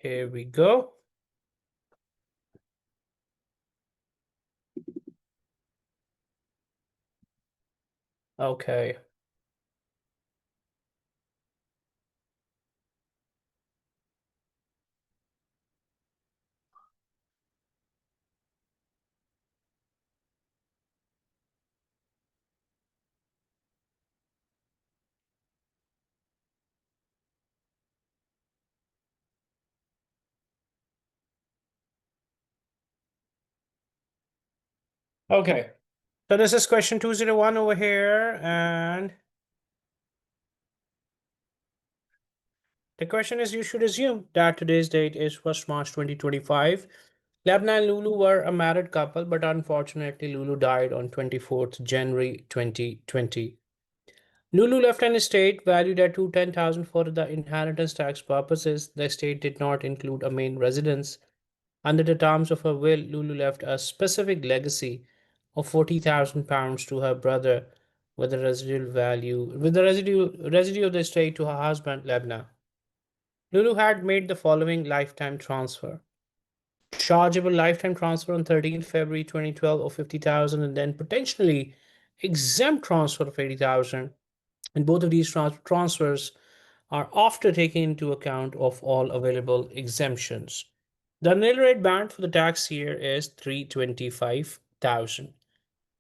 Here we go. Okay. Okay. So this is question 201 over here, and the question is, you should assume that today's date is 1st March 2025. Labna and Lulu were a married couple, but unfortunately Lulu died on 24th January 2020. Lulu left an estate valued at 210,000 for the inheritance tax purposes. The estate did not include a main residence. Under the terms of her will, Lulu left a specific legacy of £40,000 to her brother, with the residue of the estate to her husband, Lebna. Lulu had made the following lifetime transfer. Chargeable lifetime transfer on 13th February 2012 of 50,000, and then potentially exempt transfer of 80,000. And both of these transfers are after taking into account of all available exemptions. The nil rate band for the tax year is 325,000.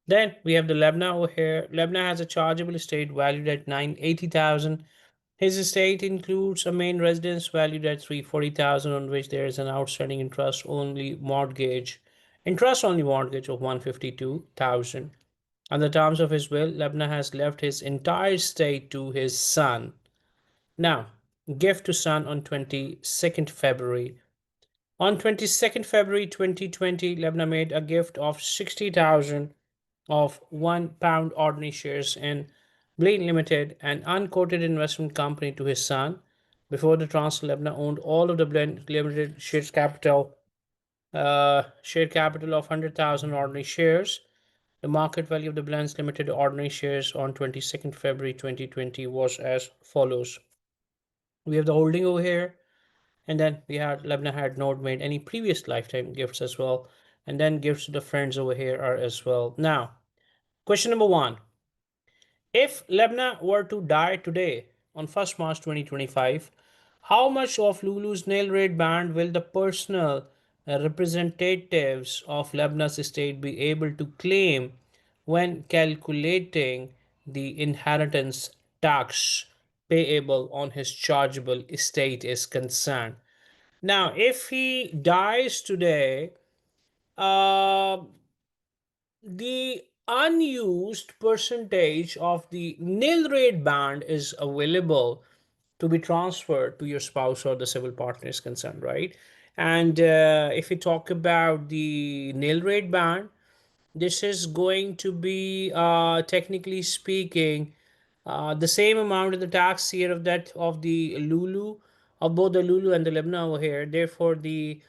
Then we have the Lebna over here. Lebna has a chargeable estate valued at 980,000. His estate includes a main residence valued at 340,000, on which there is an outstanding interest only mortgage of 152,000. On the terms of his will, Lebna has left his entire estate to his son. Now, gift to son on 22nd February. On 22nd February 2020, Lebna made a gift of 60,000 of £1 ordinary shares in Blaine Limited, an unquoted investment company, to his son. Before the transfer, Lebna owned all of the Blaine Limited shared capital of 100,000 ordinary shares. The market value of the Blends Limited ordinary shares on 22nd February 2020 was as follows. We have the holding over here, and then we had Lebna had not made any previous lifetime gifts as well, and then gifts to the friends over here are as well. Now, question number one. If Lebna were to die today on 1st March 2025, how much of Lulu's nail rate band will the personal representatives of Lebna's estate be able to claim when calculating the inheritance tax payable on his chargeable estate is concerned? Now, if he dies today, uh, the unused percentage of the nil rate band is available to be transferred to your spouse or the civil partner is concerned, right? And if we talk about the nil rate band, this is going to be technically speaking the same amount in the tax year of that of the Lulu, of both the Lulu and the Lebna over here. Therefore, the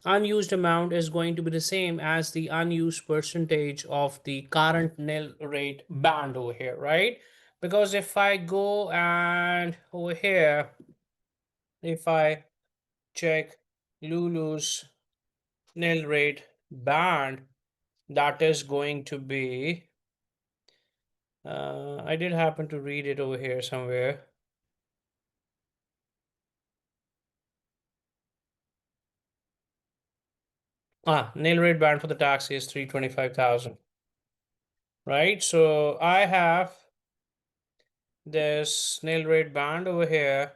unused amount is going to be the same as the unused percentage of the current nil rate band over here, right? Because if I go and over here, if I check Lulu's nil rate band, that is going to be, I did happen to read it over here somewhere. Nil rate band for the taxi is 325,000, right? So I have this nil rate band over here.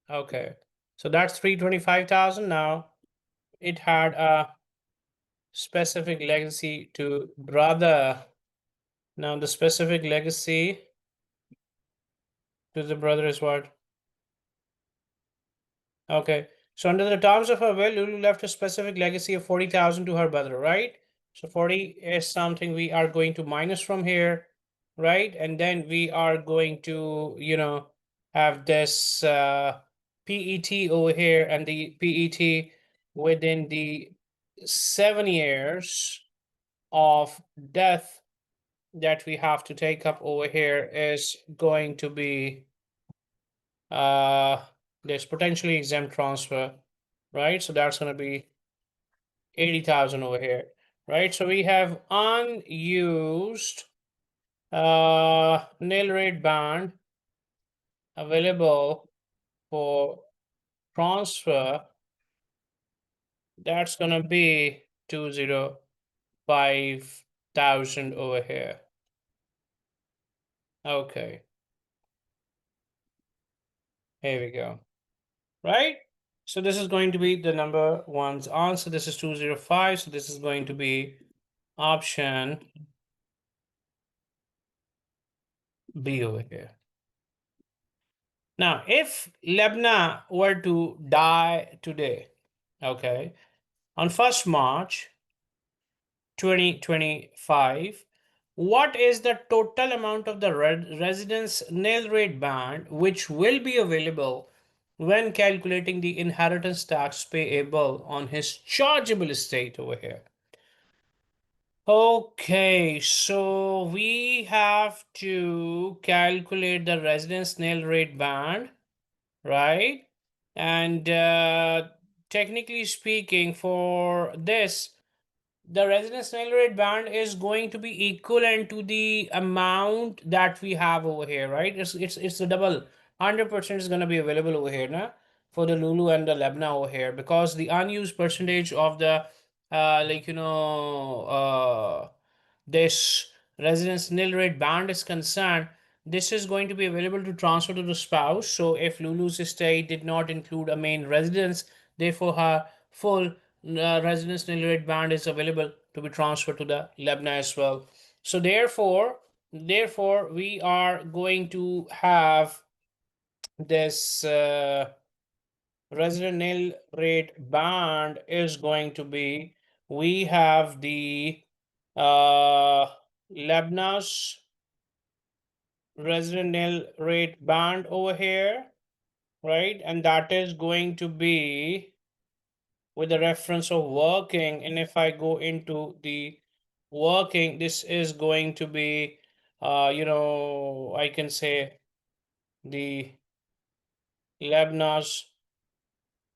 Okay, so that's 325,000. Now it had a specific legacy to brother. Now the specific legacy to the brother is what? Okay, so under the terms of her will, Lulu left a specific legacy of 40,000 to her brother, right? So 40 is something we are going to minus from here, right? And then we are going to, have this PET over here, and the PET within the 7 years of death that we have to take up over here is going to be this potentially exempt transfer, right? So that's going to be 80,000 over here, right? So we have unused nil rate band available for transfer. That's going to be 205,000 over here. Okay, here we go. Right? So this is going to be the number one's answer. This is 205. So this is going to be option B over here. Now, if Lebna were to die today, okay, on 1st March 2025, what is the total amount of the residence nil rate band which will be available when calculating the inheritance tax payable on his chargeable estate over here? Okay, so we have to calculate the residence nil rate band, right? And technically speaking, for this, the residence nil rate band is going to be equivalent to the amount that we have over here, right? It's the double. 100% is going to be available over here, na? For the Lulu and the Lebna over here, because the unused percentage of the this residence nil rate band is concerned, this is going to be available to transfer to the spouse. So if Lulu's estate did not include a main residence, therefore her full residence nil rate band is available to be transferred to the Lebna as well. So therefore we are going to have this resident nil rate band is going to be, we have the Lebanon's resident nil rate band over here, right? And that is going to be with the reference of working. And if I go into the working, this is going to be, I can say the Lebanon's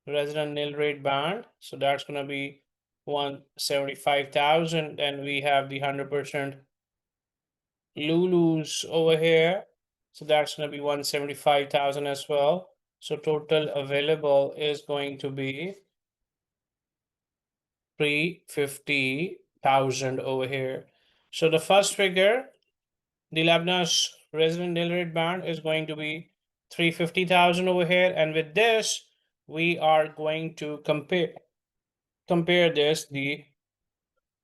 resident nil rate band. So that's going to be 175,000. And we have the 100% Lulu's over here. So that's going to be 175,000 as well. So total available is going to be 350,000 over here. So the first figure, the Lebanon's resident nil rate band is going to be 350,000 over here. And with this, we are going to compare this, the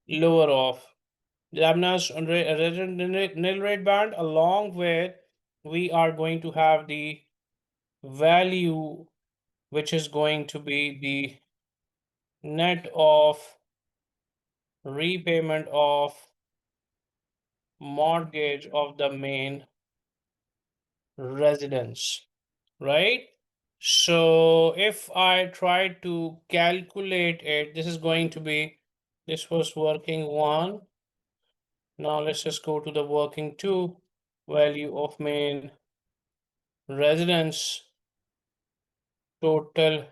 lower of Lebanon's resident nil rate band, along with we are going to have the value, which is going to be the net of repayment of mortgage of the main residence, right? So if I try to calculate it, this is going to be, this was working one. Now let's just go to the working two. Value of main residence, total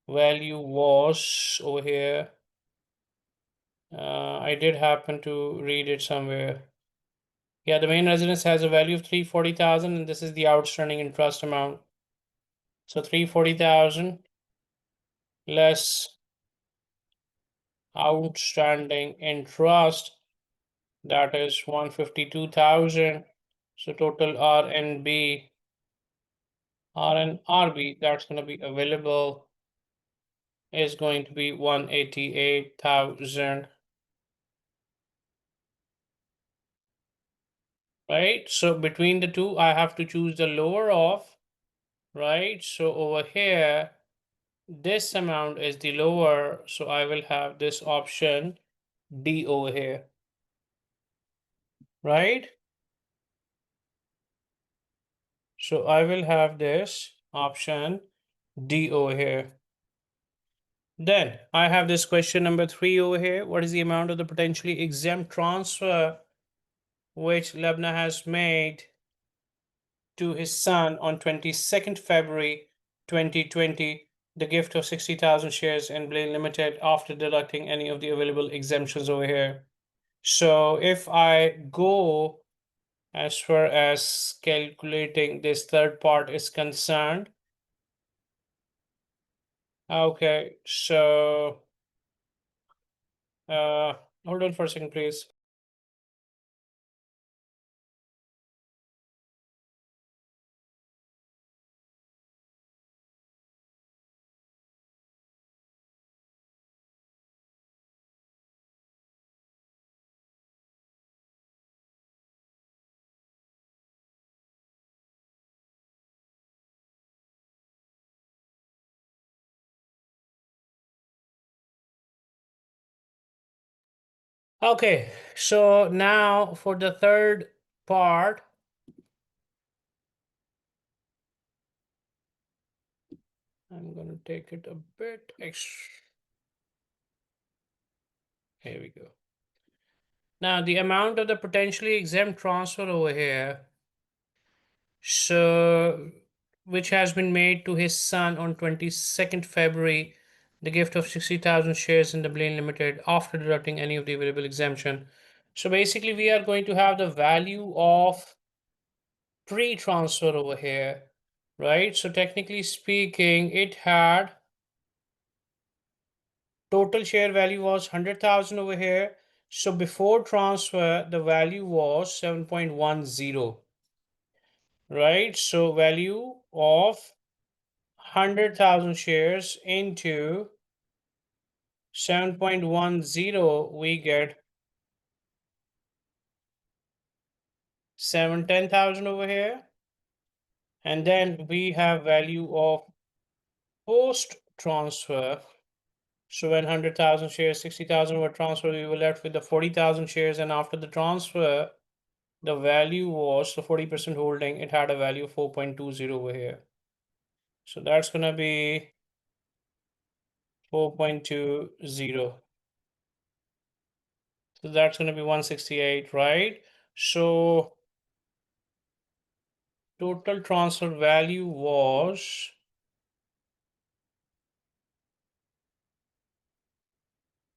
value was over here. I did happen to read it somewhere. Yeah, the main residence has a value of 340,000, and this is the outstanding interest amount. So 340,000 less outstanding interest, that is 152,000. So total RNB, RNRB, that's going to be available is going to be 188,000. Right? So between the two, I have to choose the lower of, right? So over here, this amount is the lower, so I will have this option D over here, right? So I will have this option D over here. Then I have this question number 3 over here. What is the amount of the potentially exempt transfer which Lebna has made to his son on 22nd February 2020, the gift of 60,000 shares in Blaine Limited after deducting any of the available exemptions over here. So if I go as far as calculating this third part is concerned, okay, so hold on for a second, please. Okay, so now for the third part, I'm going to take it a bit extra. Here we go. Now, the amount of the potentially exempt transfer over here, so which has been made to his son on 22nd February, the gift of 60,000 shares in the Blaine Limited after deducting any of the available exemption. So basically, we are going to have the value of pre-transfer over here, right? So technically speaking, it had total share value was 100,000 over here. So before transfer, the value was 7.10, right? So value of 100,000 shares into 7.10, we get 710,000 over here. And then we have value of post transfer. So when 100,000 shares, 60,000 were transferred, we were left with the 40,000 shares. And after the transfer, the value was the 40% holding, it had a value of 4.20 over here. So that's going to be 4.20. So that's going to be 168, right? So total transfer value was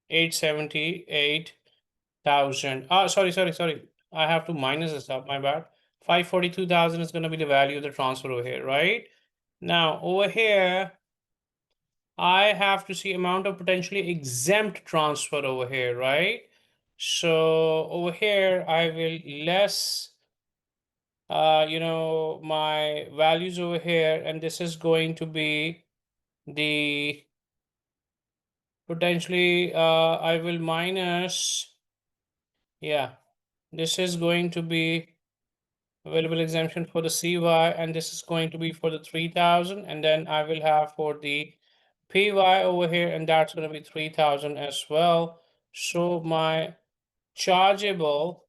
878,000. Sorry. I have to minus this up, my bad. 542,000 is going to be the value of the transfer over here, right? Now over here, I have to see amount of potentially exempt transfer over here, right? So over here, I will less, my values over here, and this is going to be the potentially, I will minus, yeah, this is going to be available exemption for the CY, and this is going to be for the 3,000, and then I will have for the PY over here, and that's going to be 3,000 as well. So my chargeable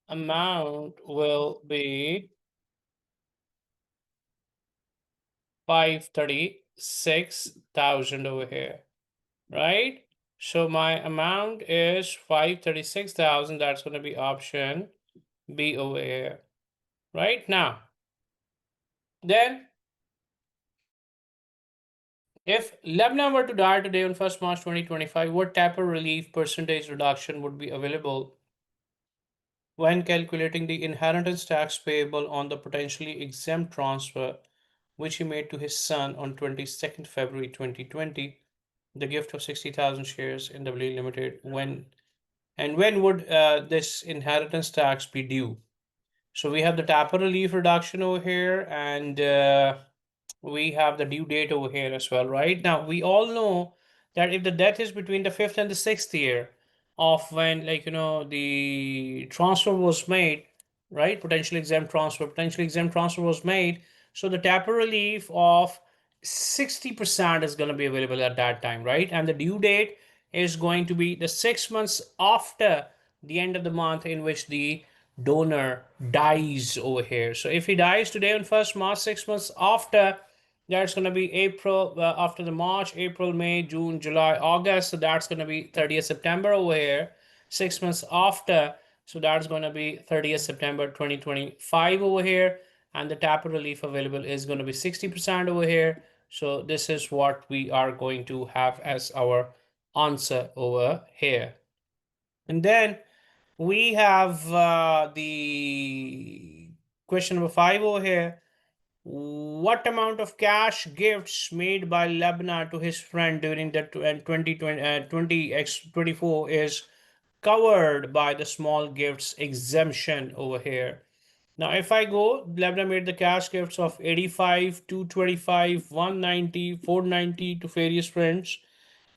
amount will be 536,000 over here, right? So my amount is 536,000. That's going to be option B over here, right? Now, then if Lebanon were to die today on 1st March 2025, what type of relief percentage reduction would be available when calculating the inheritance tax payable on the potentially exempt transfer which he made to his son on 22nd February 2020, the gift of 60,000 shares in W Limited. When would this inheritance tax be due? So we have the TAPA relief reduction over here, and we have the due date over here as well, right? Now, we all know that if the death is between the fifth and the sixth year of when, the transfer was made, right? Potentially exempt transfer was made. So the TAPA relief of 60% is going to be available at that time, right? And the due date is going to be the 6 months after the end of the month in which the donor dies over here. So if he dies today on 1st March, 6 months after, that's going to be April, after the March, April, May, June, July, August. So that's going to be 30th September over here, 6 months after. So that's going to be 30th September 2025 over here. And the taper relief available is going to be 60% over here. So this is what we are going to have as our answer over here. And then we have the question number 5 over here. What amount of cash gifts made by Lebanon to his friend during the 2024 is covered by the small gifts exemption over here? Now, if I go, Lebanon made the cash gifts of 85, 225, 190, 490 to various friends,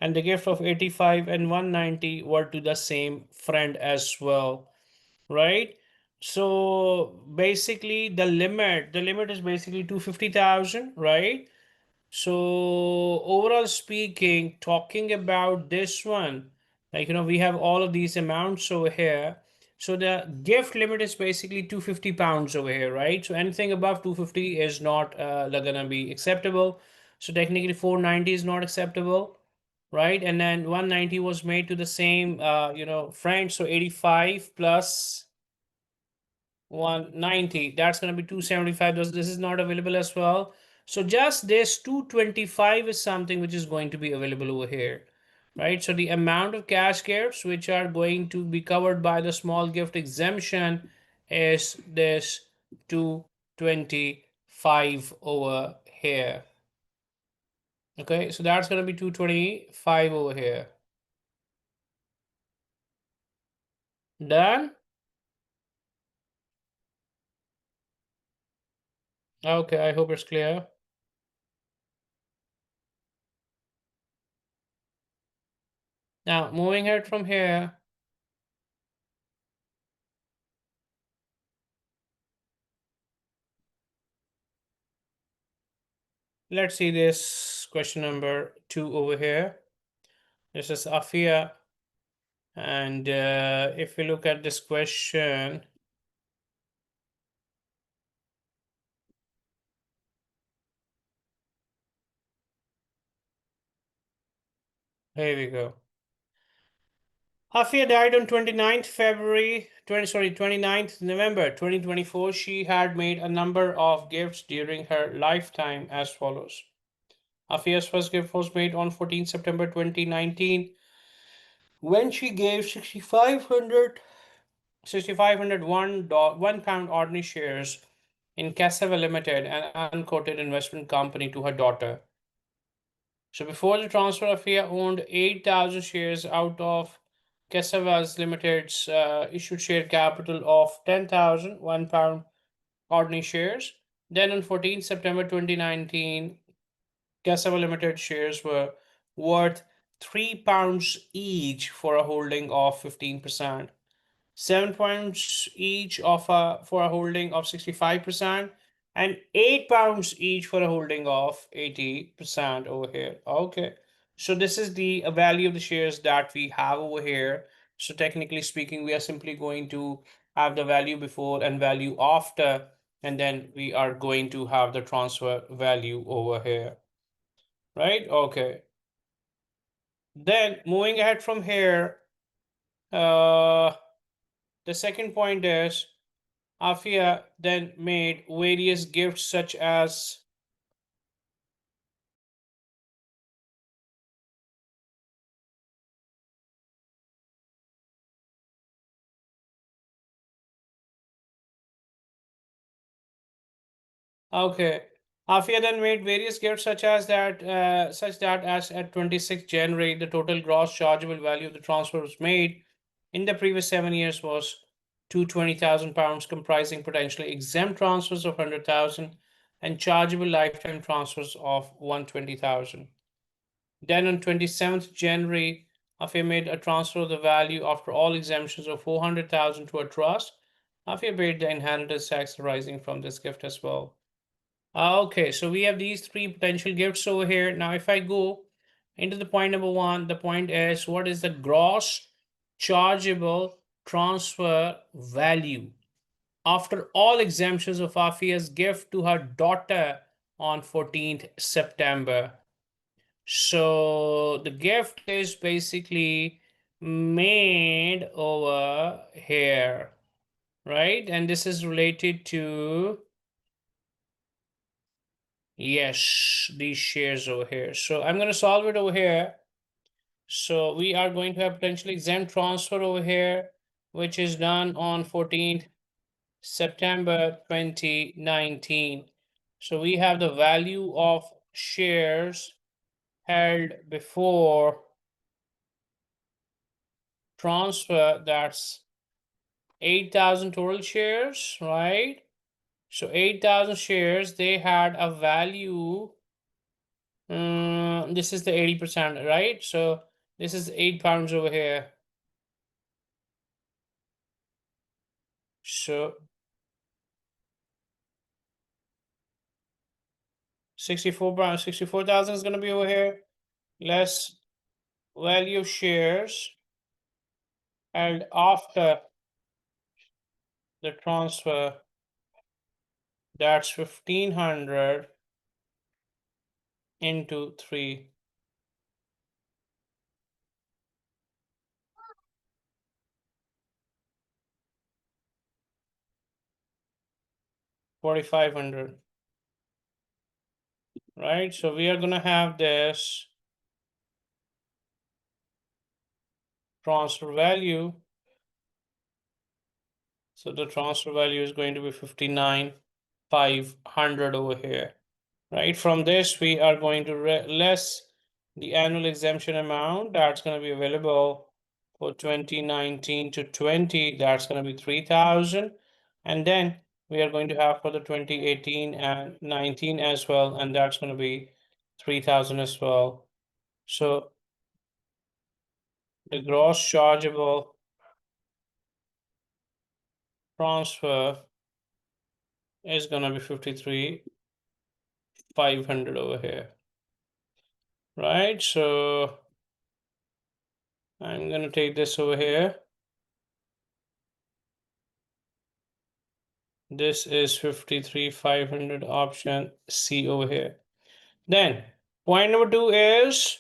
and the gift of 85 and 190 were to the same friend as well, right? So basically the limit is basically 250,000, right? So overall speaking, talking about this one, like we have all of these amounts over here. So the gift limit is basically 250 pounds over here, right? So anything above 250 is not gonna be acceptable. So technically 490 is not acceptable, right? And then 190 was made to the same friend. So 85 plus 190, that's going to be 275. This is not available as well. So just this 225 is something which is going to be available over here, right? So the amount of cash gifts which are going to be covered by the small gift exemption is this 225 over here. Okay, so that's going to be 225 over here. Done? Okay, I hope it's clear. Now, moving ahead from here, let's see this question number 2 over here. This is Afia. And if we look at this question, here we go. Afia died on 29th February 29th November 2024. She had made a number of gifts during her lifetime as follows. Afia's first gift was made on 14th September 2019 when she gave 6,501 ordinary shares in Cassava Limited, an unquoted investment company, to her daughter. So before the transfer, Afia owned 8,000 shares out of Cassava's Limited's issued share capital of 10,000 £1 ordinary shares. Then on 14th September 2019, Cassava Limited shares were worth £3 each for a holding of 15%. £7 each for a holding of 65%, and £8 each for a holding of 80% over here. Okay, so this is the value of the shares that we have over here. So technically speaking, we are simply going to have the value before and value after, and then we are going to have the transfer value over here, right? Okay, then moving ahead from here, the second point is Afia then made various gifts such as okay. Afia then made various gifts such that as at 26 January, the total gross chargeable value of the transfers made in the previous 7 years was £220,000, comprising potentially exempt transfers of 100,000 and chargeable lifetime transfers of 120,000. Then on 27th January, Afia made a transfer of the value after all exemptions of 400,000 to a trust. Afia paid the inheritance tax arising from this gift as well. Okay, so we have these three potential gifts over here. Now, if I go into the point number 1, the point is what is the gross chargeable transfer value after all exemptions of Afia's gift to her daughter on 14th September? So the gift is basically made over here, right? And this is related to, yes, these shares over here. So I'm going to solve it over here. So we are going to have potentially exempt transfer over here, which is done on 14th September 2019. So we have the value of shares held before transfer, that's 8,000 total shares, right? So 8,000 shares, they had a value. This is the 80%, right? So this is £8 over here. So 64,000 is going to be over here, less value of shares held after the transfer, that's 1,500 into 3. 4,500, right? So we are going to have this transfer value. So the transfer value is going to be 59,500 over here, right? From this, we are going to less the annual exemption amount that's going to be available for 2019 to 20. That's going to be 3,000. And then we are going to have for the 2018 and 19 as well, and that's going to be 3,000 as well. So the gross chargeable transfer is going to be 53,500 over here, right? So I'm going to take this over here. This is 53,500, option C over here. Then point number 2 is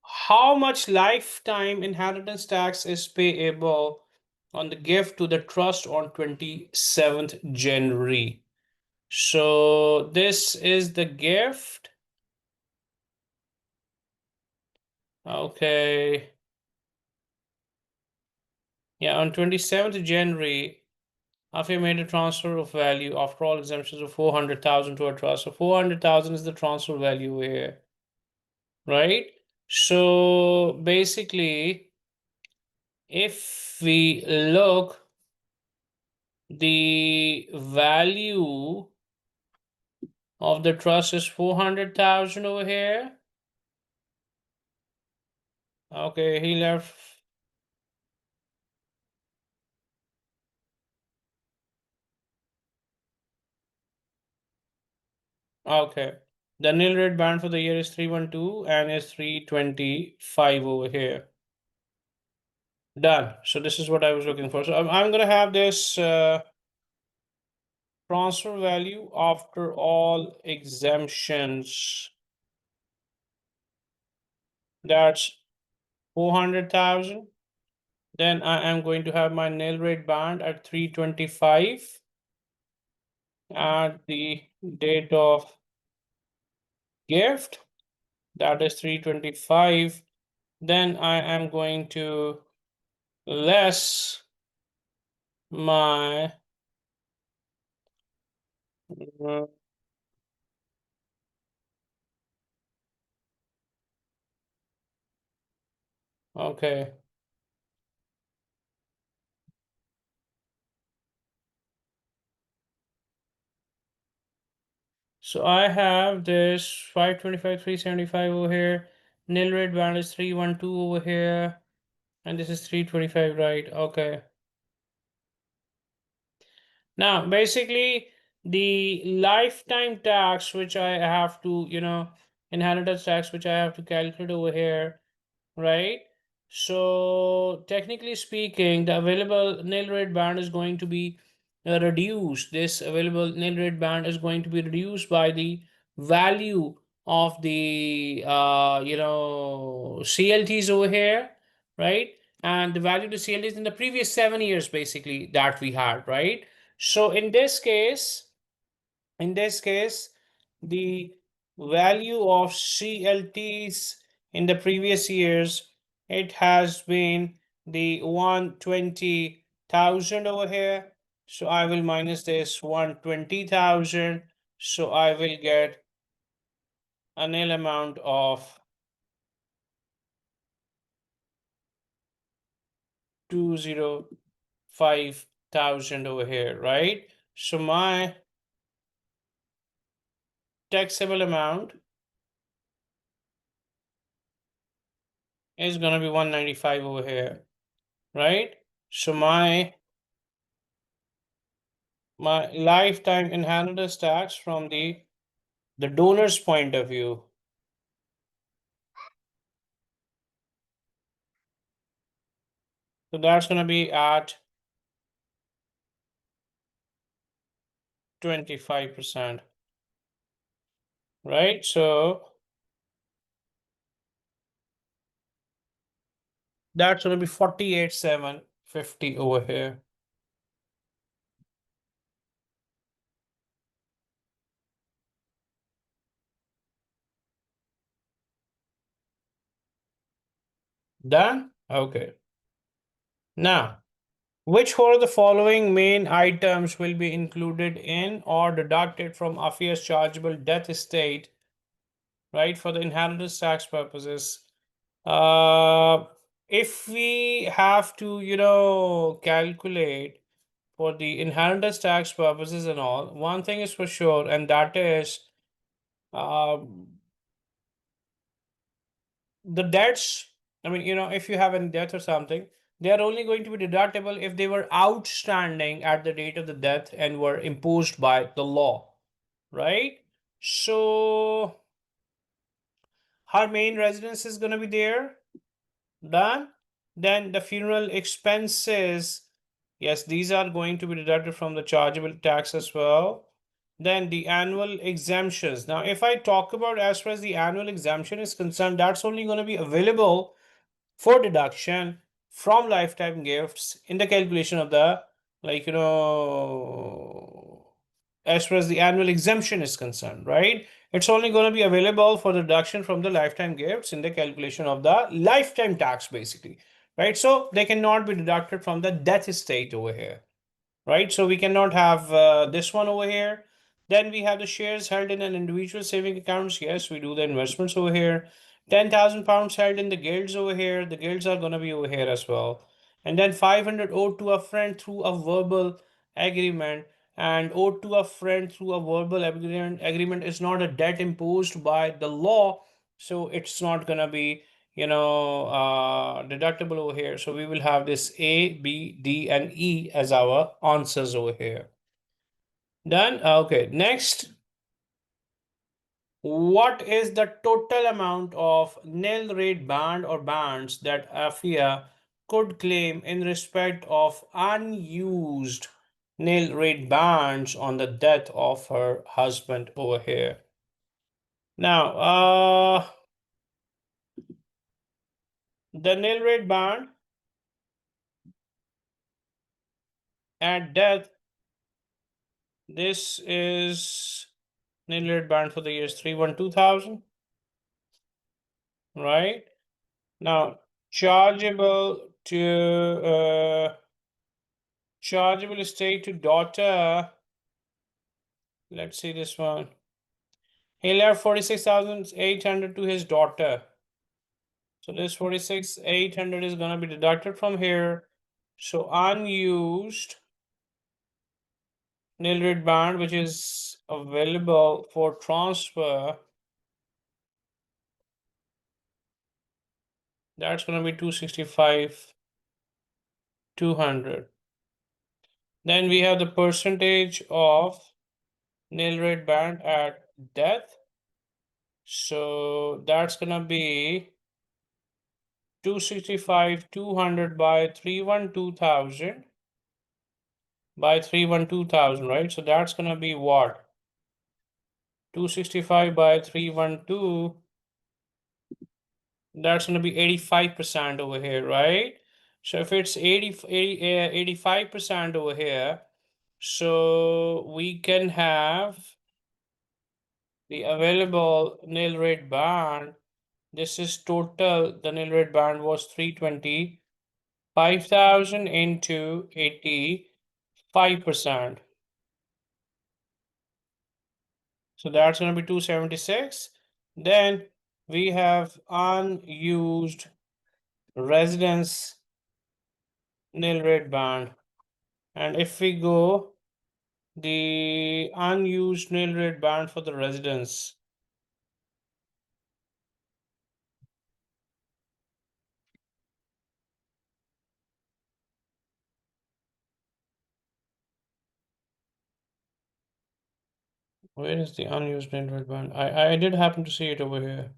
how much lifetime inheritance tax is payable on the gift to the trust on 27th January. So this is the gift. Okay. Yeah, on 27th January, after you made a transfer of value, after all exemptions of 400,000 to a trust. So 400,000 is the transfer value here, right? So basically, if we look, the value of the trust is 400,000 over here. Okay, he left. Okay. The nil rate band for the year is 312 and is 325 over here. Done. So this is what I was looking for. So I'm going to have this transfer value after all exemptions. That's 400,000. Then I am going to have my nil rate band at 325 at the date of gift. That is 325. Then I am going to less my okay. So I have this 525, 375 over here. Nil rate band is 312 over here. And this is 325, right? Okay. Now, basically, the lifetime tax, which I have to, inheritance tax, which I have to calculate over here, right? So, technically speaking, the available nil rate band is going to be reduced. This available nil rate band is going to be reduced by the value of the CLTs over here, right? And the value to CLTs in the previous 7 years basically that we had, right? So in this case, the value of CLTs in the previous years, it has been the 120,000 over here. So I will minus this 120,000. So I will get a nil amount of 205,000 over here, right? So my taxable amount is going to be 195 over here, right? So my lifetime inheritance tax from the donor's point of view, so that's going to be at 25%, right? So that's going to be 48,750 over here. Done? Okay. Now, which one of the following main items will be included in or deducted from Afia's chargeable death estate, right, for the inheritance tax purposes? If we have to, calculate for the inheritance tax purposes and all, one thing is for sure, and that is the debts. I mean, if you have any debt or something, they are only going to be deductible if they were outstanding at the date of the death and were imposed by the law, right? So her main residence is going to be there. Done. Then the funeral expenses, yes, these are going to be deducted from the chargeable tax as well. Then the annual exemptions. Now, if I talk about as far as the annual exemption is concerned, that's only going to be available for deduction from lifetime gifts in the calculation of the, like, as far as the annual exemption is concerned, right? It's only going to be available for the deduction from the lifetime gifts in the calculation of the lifetime tax, basically, right? So they cannot be deducted from the death estate over here, right? So we cannot have this one over here. Then we have the shares held in an individual saving accounts. Yes, we do the investments over here. 10,000 pounds held in the guilds over here. The guilds are going to be over here as well. And then 500 owed to a friend through a verbal agreement. And owed to a friend through a verbal agreement is not a debt imposed by the law. So it's not going to be deductible over here. So we will have this A, B, D, and E as our answers over here. Done? Okay, next. What is the total amount of nil rate band or bands that AFIA could claim in respect of unused nil rate bands on the death of her husband over here? Now, the nil rate band at death, this is nil rate band for the years 3-1-2000, right? Now, chargeable estate to daughter. Let's see this one. He left 46,800 to his daughter. So this 46,800 is going to be deducted from here. So unused nil rate band, which is available for transfer, that's going to be 265,200. Then we have the percentage of nil rate band at death. So that's going to be 265,200 by 312,000 by 312,000, right? So that's going to be what? 265 by 312, that's going to be 85% over here, right? So if it's 85% over here, so we can have the available nil rate band. This is total, the nil rate band was 320, 5,000 into 85%. So that's going to be 276. Then we have unused residence nil rate band. And if we go the unused nil rate band for the residence, where is the unused nil rate band? I did happen to see it over here.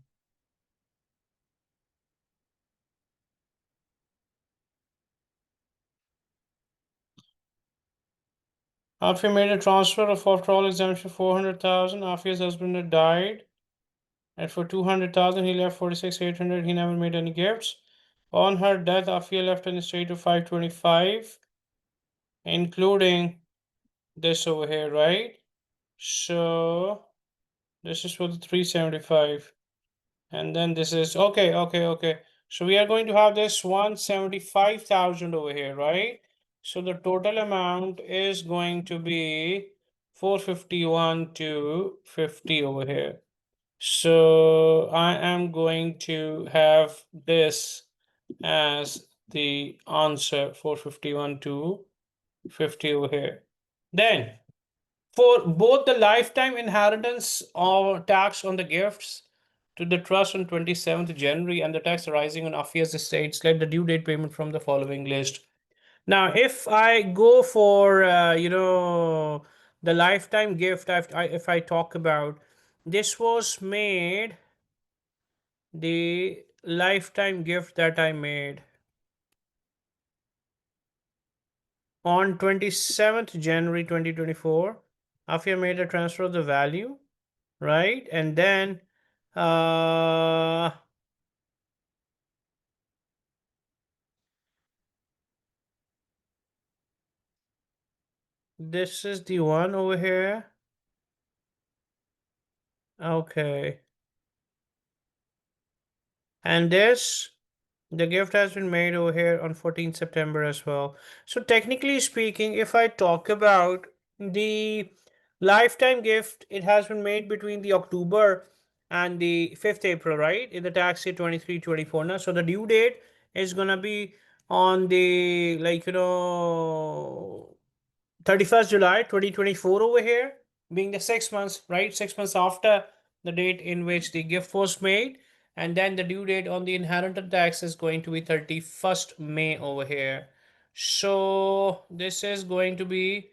After made a transfer of after all exemption 400,000, after his husband had died, and for 200,000 he left 46,800. He never made any gifts. On her death, Afia left an estate of 525, including this over here, right? So this is for the 375. And then this is okay. So we are going to have this 175,000 over here, right? So the total amount is going to be 451 to 50 over here. So I am going to have this as the answer, 451 to 50 over here. Then for both the lifetime inheritance or tax on the gifts to the trust on 27th January and the tax arising on Afia's estate, select the due date payment from the following list. Now, if I go for, the lifetime gift, if I talk about, this was made, the lifetime gift that I made on 27th January 2024, Afia made a transfer of the value, right? And then this is the one over here. Okay. And this, the gift has been made over here on 14th September as well. So technically speaking, if I talk about the lifetime gift, it has been made between the October and the 5th April, right? In the tax year 23-24 now. So the due date is gonna be on the 31st July 2024 over here, being the 6 months, right? 6 months after the date in which the gift was made. And then the due date on the inheritance tax is going to be 31st May over here. So this is going to be,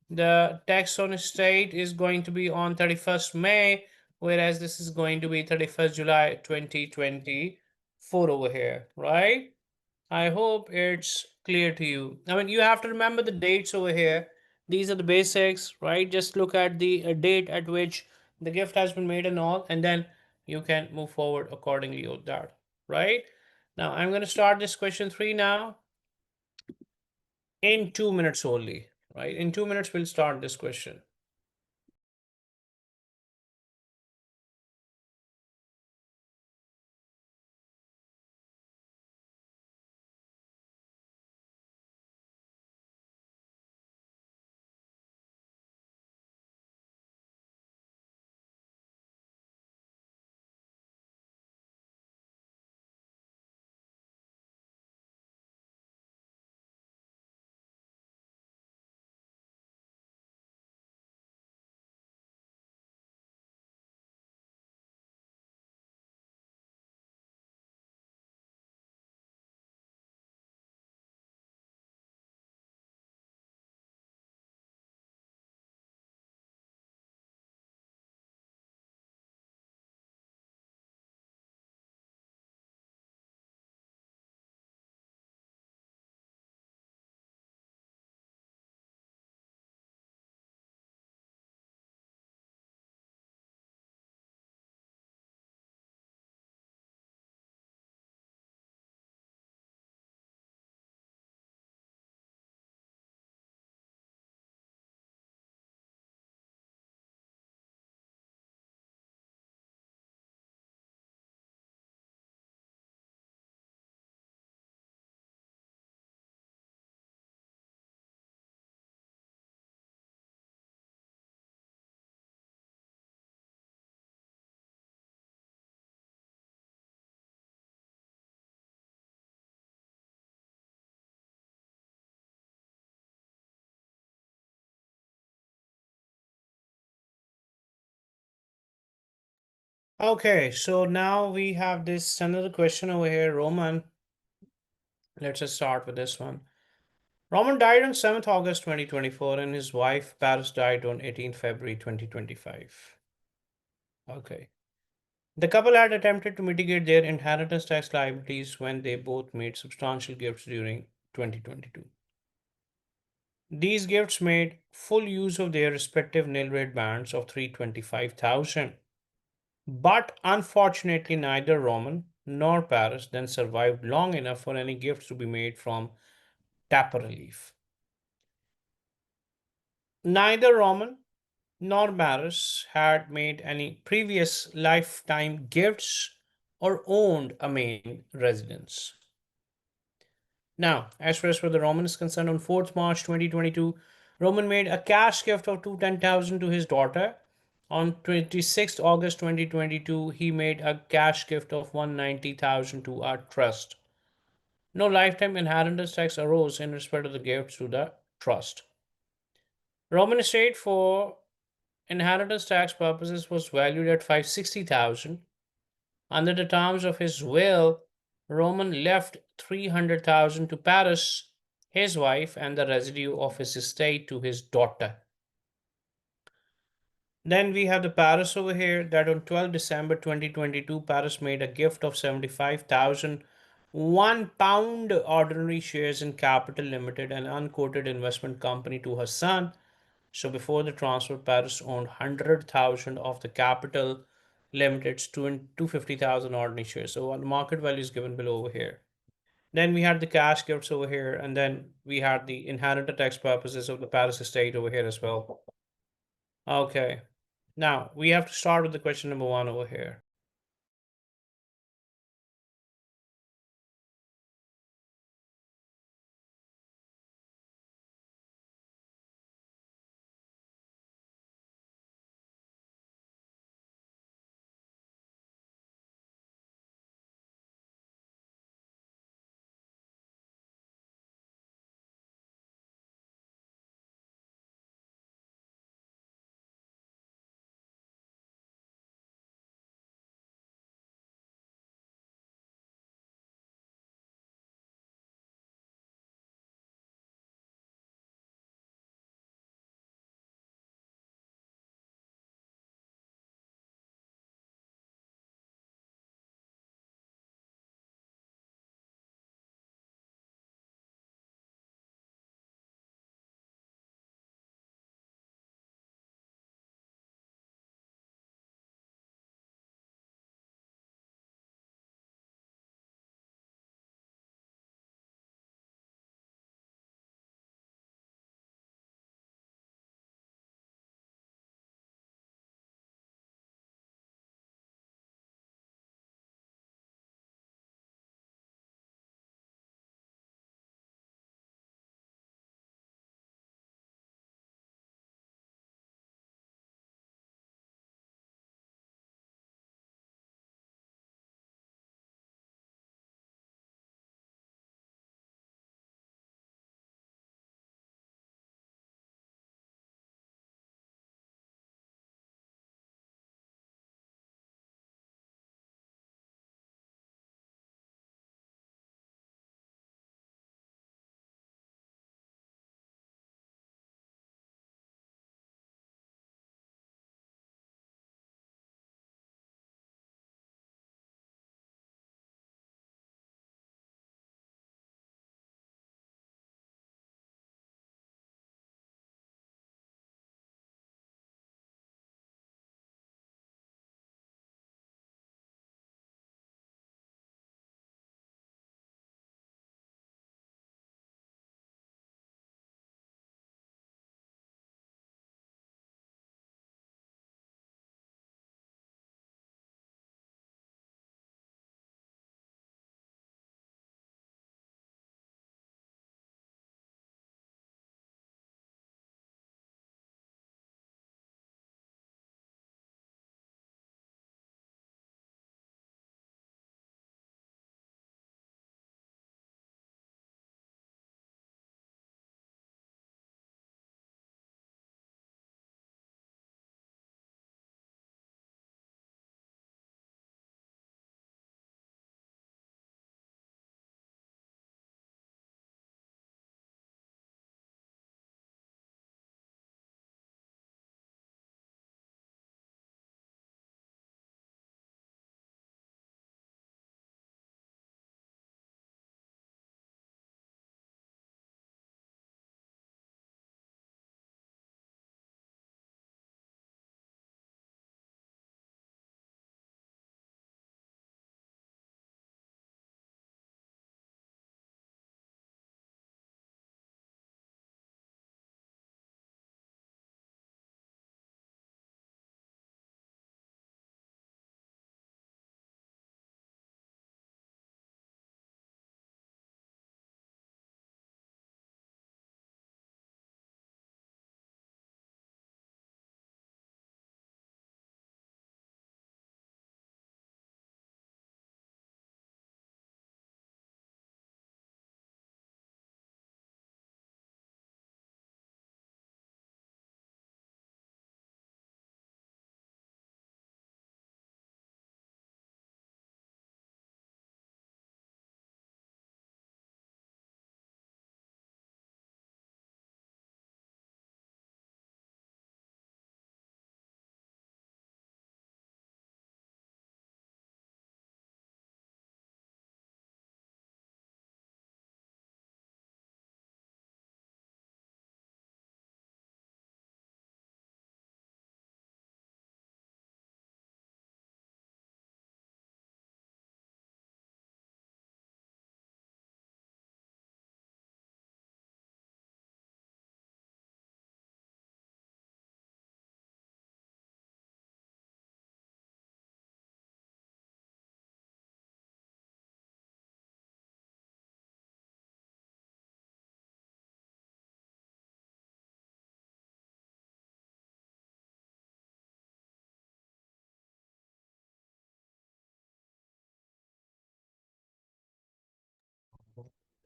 the tax on estate is going to be on 31st May, whereas this is going to be 31st July 2024 over here, right? I hope it's clear to you. I mean, you have to remember the dates over here. These are the basics, right? Just look at the date at which the gift has been made and all, and then you can move forward accordingly with that, right? Now, I'm going to start this question 3 now in 2 minutes only, right? In 2 minutes, we'll start this question. Okay, so now we have this another question over here, Roman. Let's just start with this one. Roman died on 7th August 2024 and his wife Paris died on 18th February 2025. Okay. The couple had attempted to mitigate their inheritance tax liabilities when they both made substantial gifts during 2022. These gifts made full use of their respective nil rate bands of 325,000. But unfortunately, neither Roman nor Paris then survived long enough for any gifts to be made from Tapper relief. Neither Roman nor Paris had made any previous lifetime gifts or owned a main residence. Now, as far as the Roman is concerned, on 4th March 2022, Roman made a cash gift of 210,000 to his daughter. On 26th August 2022, he made a cash gift of 190,000 to our trust. No lifetime inheritance tax arose in respect of the gifts to the trust. Roman estate for inheritance tax purposes was valued at 560,000. Under the terms of his will, Roman left 300,000 to Paris, his wife, and the residue of his estate to his daughter. Then we have the Paris over here that on 12 December 2022, Paris made a gift of 75,000 £1 ordinary shares in Capital Limited, an unquoted investment company, to her son. So before the transfer, Paris owned 100,000 of the Capital Limited's 250,000 ordinary shares. So the market value is given below over here. Then we had the cash gifts over here, and then we had the inheritance tax purposes of the Paris estate over here as well. Okay. Now we have to start with the question number one over here.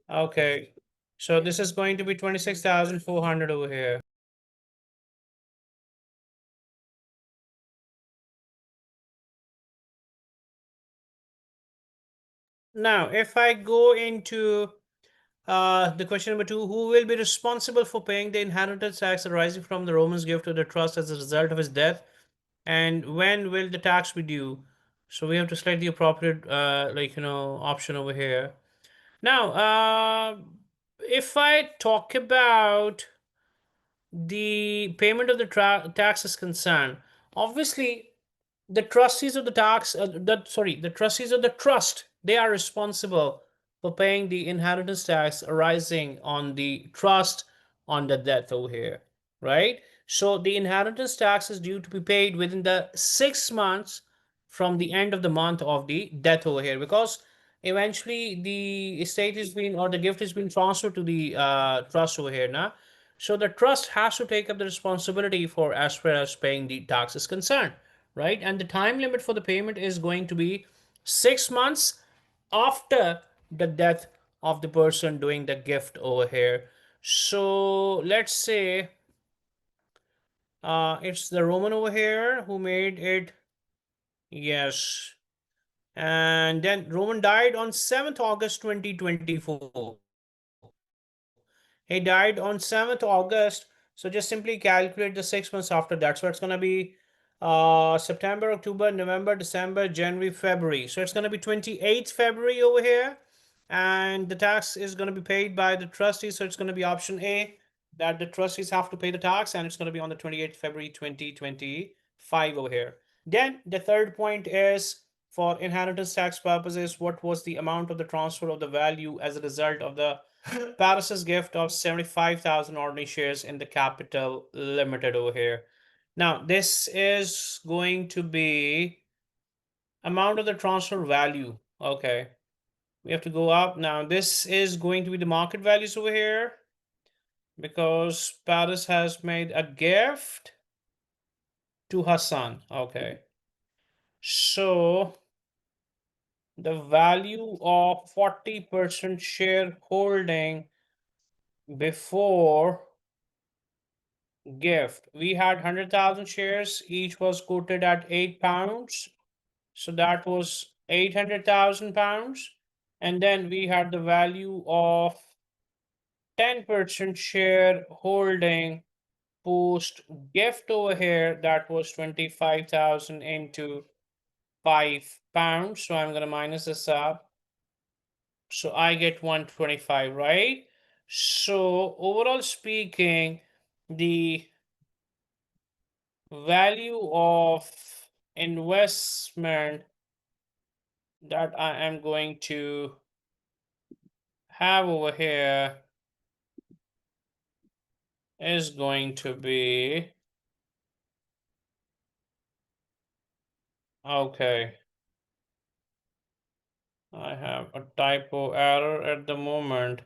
Okay. So this is going to be 26,400 over here. Now, if I go into the question number two, who will be responsible for paying the inheritance tax arising from the Roman's gift to the trust as a result of his death? And when will the tax be due? So we have to select the appropriate, option over here. Now, if I talk about the payment of the tax is concerned, obviously the trustees of the tax the trustees of the trust, they are responsible for paying the inheritance tax arising on the trust on the death over here, right? So the inheritance tax is due to be paid within the 6 months from the end of the month of the death over here, because eventually the estate is being, or the gift is being transferred to the trust over here now. So the trust has to take up the responsibility for as far as paying the tax is concerned, right? And the time limit for the payment is going to be 6 months after the death of the person doing the gift over here. So let's say it's the Roman over here who made it. Yes. And then Roman died on 7th August 2024. He died on 7th August. So just simply calculate the 6 months after that. So it's going to be September, October, November, December, January, February. So it's going to be 28th February over here. And the tax is going to be paid by the trustees. So it's going to be option A, that the trustees have to pay the tax. And it's going to be on the 28th February 2025 over here. Then the third point is, for inheritance tax purposes, what was the amount of the transfer of the value as a result of the Paris's gift of 75,000 ordinary shares in the Capital Limited over here. Now, this is going to be amount of the transfer value. Okay, we have to go up. Now, this is going to be the market values over here, because Paris has made a gift to her son. Okay, so the value of 40% shareholding before gift, we had 100,000 shares, each was quoted at £8, so that was 800,000 pounds. And then we had the value of 10% shareholding post gift over here, that was 25,000 into £5. So I'm going to minus this up, so I get 125, right? So overall speaking, the value of investment that I am going to have over here is going to be, okay, I have a typo error at the moment.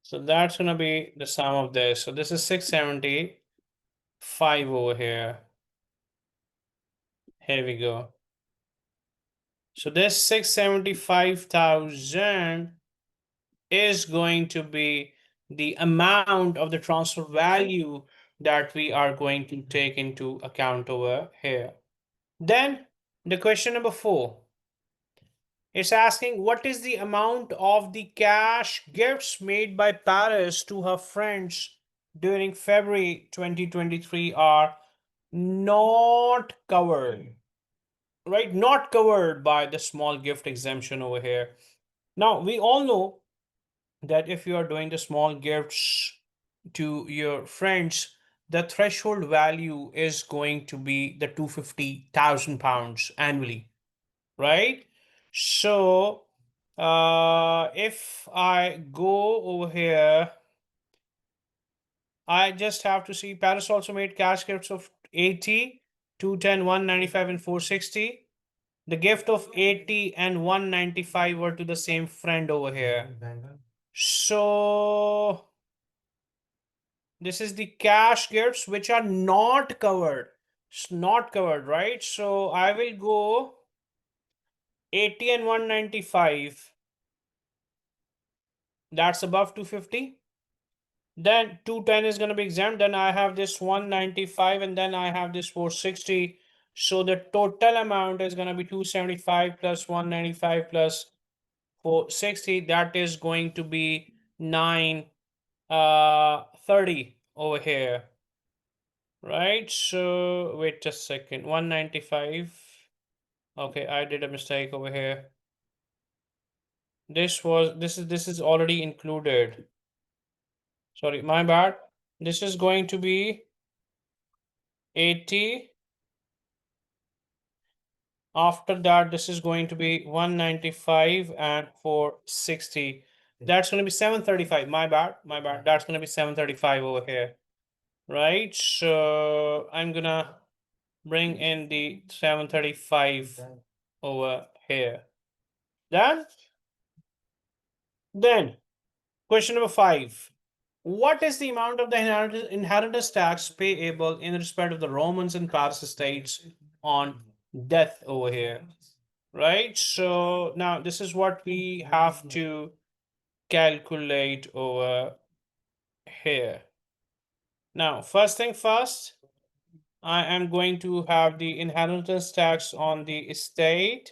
So that's going to be the sum of this. So this is 675 over here. Here we go. So this 675,000 is going to be the amount of the transfer value that we are going to take into account over here. Then the question number 4, it's asking what is the amount of the cash gifts made by Paris to her friends during February 2023 are not covered, right? Not covered by the small gift exemption over here. Now, we all know that if you are doing the small gifts to your friends, the threshold value is going to be the £250,000 annually, right? So if I go over here, I just have to see Paris also made cash gifts of 80, 210, 195, and 460. The gift of 80 and 195 were to the same friend over here. So this is the cash gifts which are not covered. It's not covered, right? So I will go 80 and 195, that's above 250. Then 210 is going to be exempt. Then I have this 195 and then I have this 460. So the total amount is going to be 275 plus 195 plus 460. That is going to be 930 over here. Right? So wait a second. 195. Okay, I did a mistake over here. This is already included. Sorry, my bad. This is going to be 80. After that, this is going to be 195 and 460. That's going to be 735. My bad. My bad. That's going to be 735 over here. Right? So I'm gonna bring in the 735 over here. Then question number 5. What is the amount of the inheritance tax payable in respect of the Romans and Paris estates on death over here? Right? So now this is what we have to calculate over here. Now, first thing first, I am going to have the inheritance tax on the estate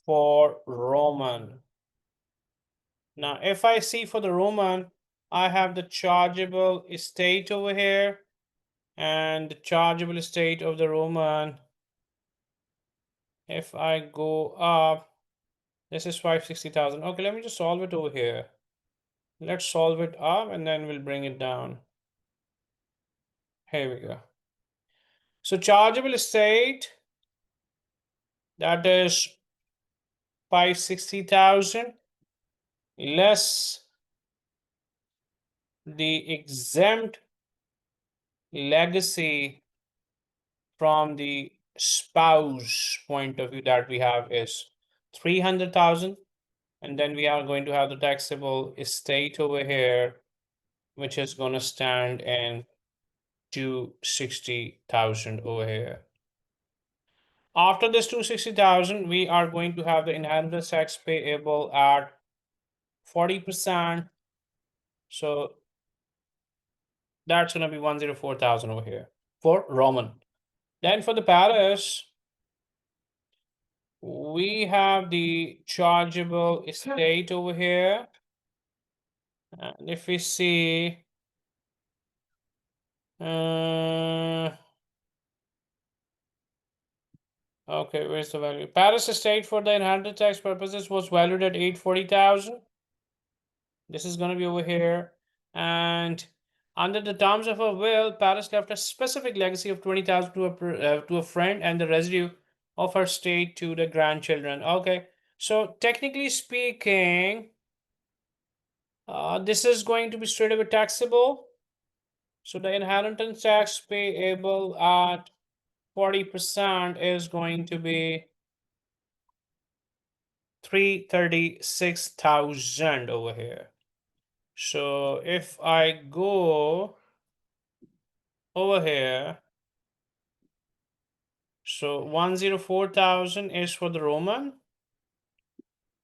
for Roman. Now, if I see for the Roman, I have the chargeable estate over here, and the chargeable estate of the Roman, if I go up, this is 560,000. Okay, let me just solve it over here. Let's solve it up and then we'll bring it down. Here we go. So chargeable estate, that is 560,000 less the exempt legacy from the spouse point of view that we have is 300,000. And then we are going to have the taxable estate over here, which is going to stand in 260,000 over here. After this 260,000, we are going to have the inheritance tax payable at 40%. So that's going to be 104,000 over here for Roman. Then for the Paris, we have the chargeable estate over here. And if we see, okay, where's the value? Paris estate for the inheritance tax purposes was valued at 840,000. This is going to be over here. And under the terms of a will, Paris left a specific legacy of 20,000 to a friend and the residue of her estate to the grandchildren. Okay, so technically speaking, this is going to be straight away taxable. So the inheritance tax payable at 40% is going to be 336,000 over here. So if I go over here, so 104,000 is for the Roman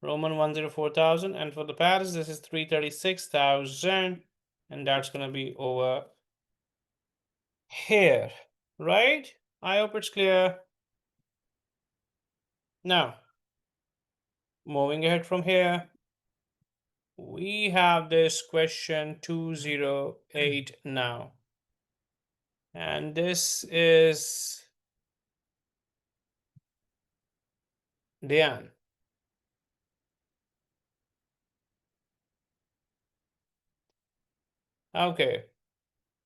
104,000, and for the Paris this is 336,000, and that's going to be over here, right? I hope it's clear. Now, moving ahead from here, we have this question 208 now. And this is Diane. Okay.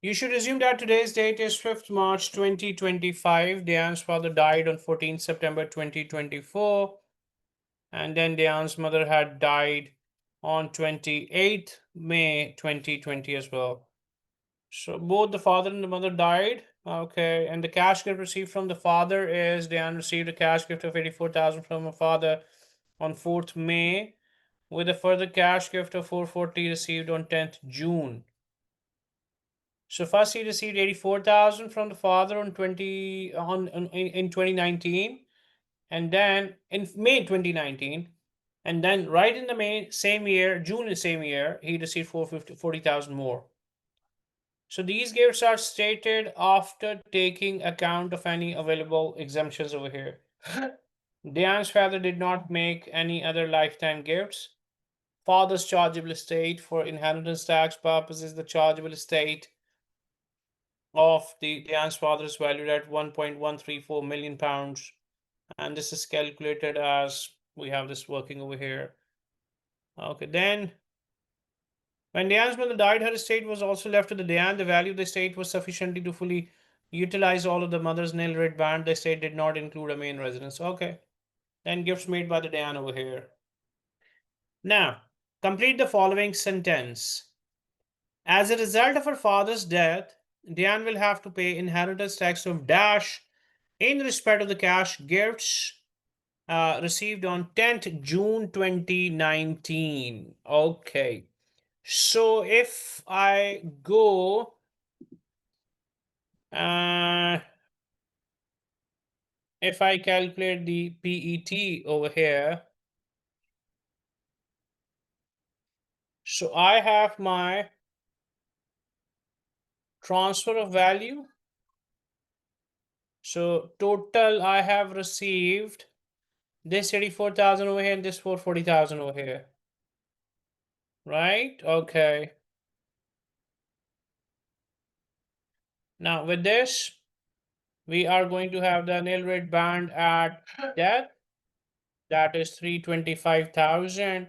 You should assume that today's date is 5th March 2025. Diane's father died on 14th September 2024. And then Diane's mother had died on 28th May 2020 as well. So both the father and the mother died. Okay, and the cash gift received from the father is Diane received a cash gift of 84,000 from her father on 4th May, with a further cash gift of 440 received on 10th June. So first he received 84,000 from the father on in 2019, and then in May 2019, and then right in the May same year, June the same year, he received 40,000 more. So these gifts are stated after taking account of any available exemptions over here. Diane's father did not make any other lifetime gifts. Father's chargeable estate for inheritance tax purposes, the chargeable estate of the Diane's father is valued at 1.134 million pounds, and this is calculated as we have this working over here. Okay, then when Diane's mother died, her estate was also left to the Diane. The value of the estate was sufficiently to fully utilize all of the mother's nil rate band. The estate did not include a main residence. Okay, then gifts made by the Diane over here. Now, complete the following sentence. As a result of her father's death, Diane will have to pay inheritance tax of dash in respect of the cash gifts received on 10th June 2019. Okay. So if I go if I calculate the PET over here, so I have my transfer of value. So total I have received this 84,000 over here and this 440,000 over here. Right? Okay. Now with this, we are going to have the nil rate band at death. That is 325,000.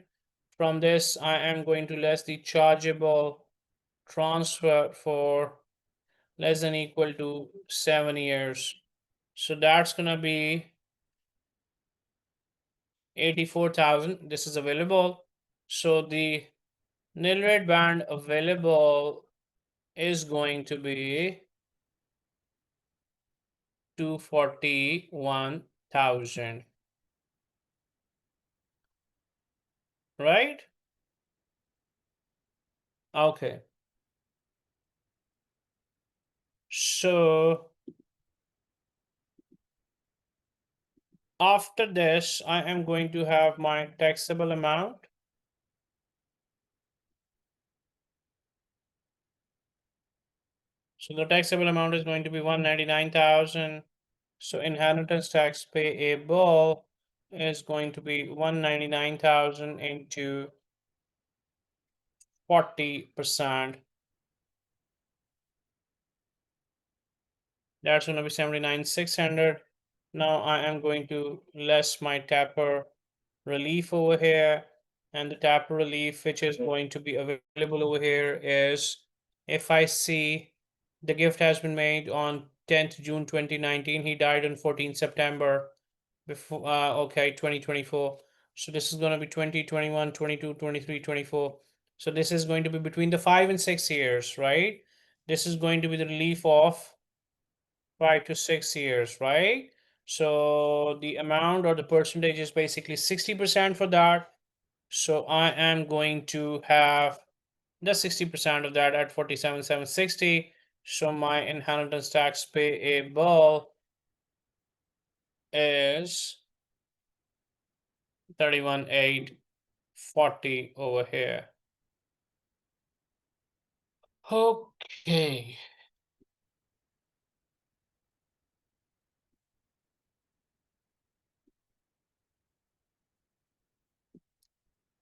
From this, I am going to less the chargeable transfer for less than equal to 7 years. So that's gonna be 84,000. This is available. So the nil rate band available is going to be 241,000. Right? Okay. So after this, I am going to have my taxable amount. So the taxable amount is going to be 199,000. So inheritance tax payable is going to be 199,000 into 40%. That's going to be 79,600. Now I am going to less my tapper relief over here, and the tapper relief which is going to be available over here is, if I see the gift has been made on 10th June 2019, he died on 14th September before okay 2024. So this is going to be 20, 21, 22, 23, 24. So this is going to be between the 5 and 6 years, right? This is going to be the relief of 5 to 6 years, right? So the amount or the percentage is basically 60% for that. So I am going to have the 60% of that at 47,760. So my inheritance tax payable is 31,840 over here. Okay.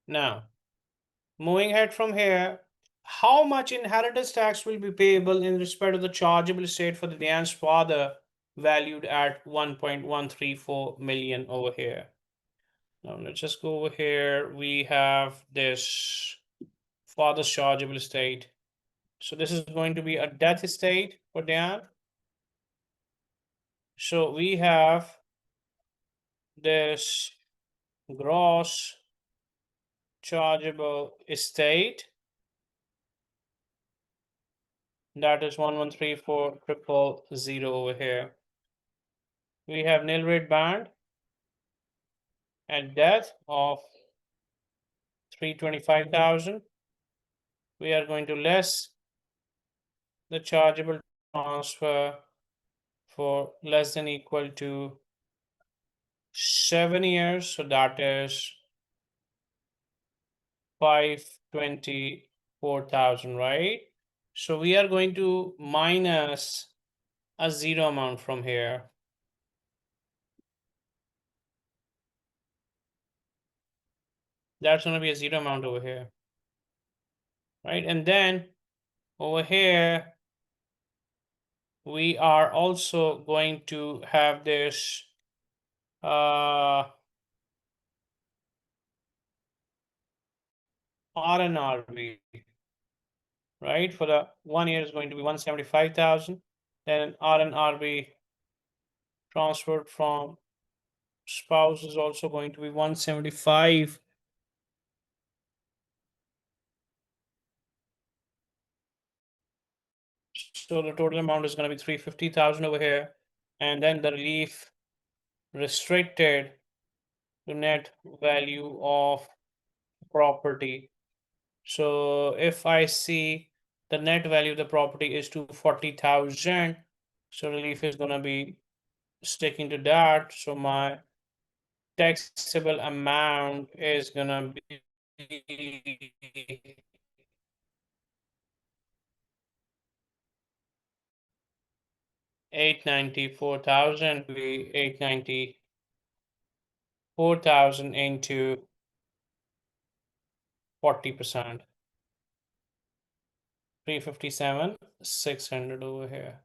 Now, moving ahead from here, how much inheritance tax will be payable in respect of the chargeable estate for the Diane's father, valued at 1.134 million over here? Now let's just go over here. We have this father's chargeable estate. So this is going to be a death estate for Diane. So we have this gross chargeable estate, that is 1134000 over here. We have nil rate band at death of 325,000. We are going to less the chargeable transfer for less than equal to 7 years, so that is 524,000, right? So we are going to minus a zero amount from here. That's going to be a zero amount over here, right? And then over here, we are also going to have this RNRB, right? For the 1 year is going to be 175,000. Then RNRB transferred from spouse is also going to be 175. So the total amount is going to be 350,000 over here. And then the relief restricted to net value of property. So if I see the net value of the property is 240,000, so relief is going to be sticking to that. So my taxable amount is going to be 894,000, be 894,000 into 40%. 357, 600 over here.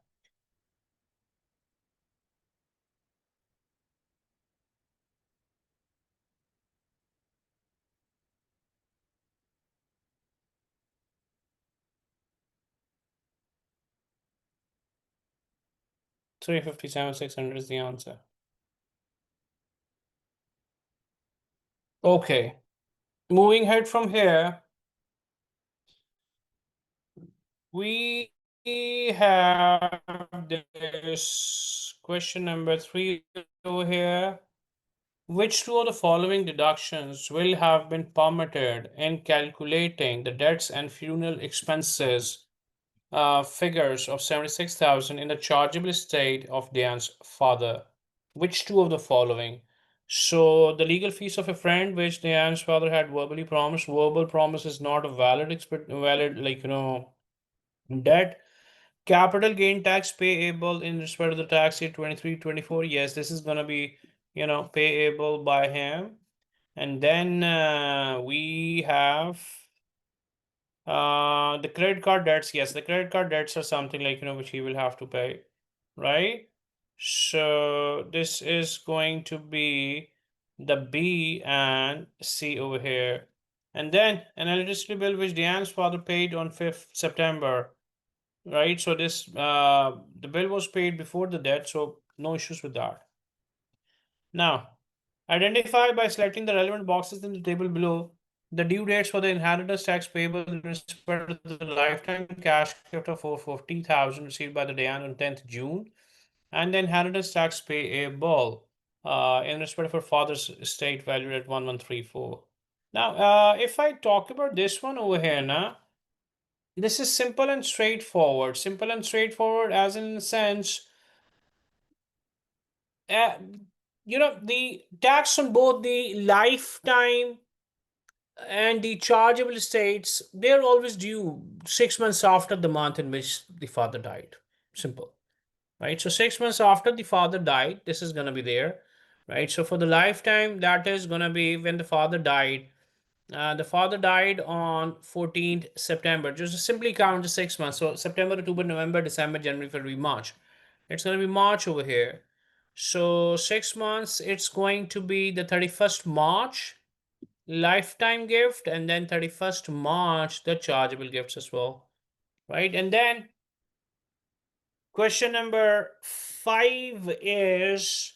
$357, 600 is the answer. Okay, moving ahead from here, we have this question number 3 over here. Which two of the following deductions will have been permitted in calculating the debts and funeral expenses figures of 76,000 in the chargeable estate of Diane's father? Which two of the following? So the legal fees of a friend which Diane's father had verbally promised. Verbal promise is not a valid debt. Capital gain tax payable in respect of the tax year 23-24. Yes, this is gonna be payable by him. And then we have the credit card debts. Yes, the credit card debts are something like which he will have to pay, right? So this is going to be the B and C over here. And then an electricity bill which Diane's father paid on 5th September, right? So this the bill was paid before the debt, so no issues with that. Now, identify by selecting the relevant boxes in the table below the due dates for the inheritance tax payable in respect to the lifetime cash gift of 450,000 received by the Diane on 10th June, and the inheritance tax payable in respect of her father's estate valued at 1134. Now, if I talk about this one over here now, this is simple and straightforward. Simple and straightforward, as in the sense, uh, the tax on both the lifetime and the chargeable estates, they're always due 6 months after the month in which the father died. Simple, right? So 6 months after the father died, this is gonna be there, right? So for the lifetime, that is gonna be when the father died. The father died on 14th September. Just simply count the 6 months. So September, October, November, December, January, February, March. It's going to be March over here. So 6 months, it's going to be the 31st March lifetime gift, and then 31st March, the chargeable gifts as well. Right. And then question number 5 is,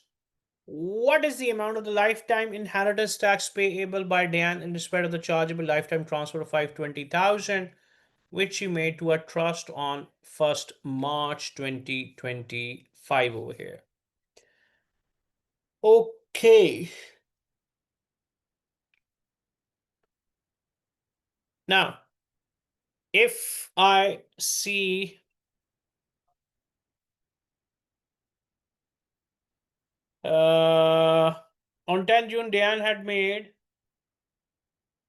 what is the amount of the lifetime inheritance tax payable by Dan in respect of the chargeable lifetime transfer of 520,000, which she made to a trust on 1st March 2025 over here? Okay. Now, if I see On 10 June, Diane had made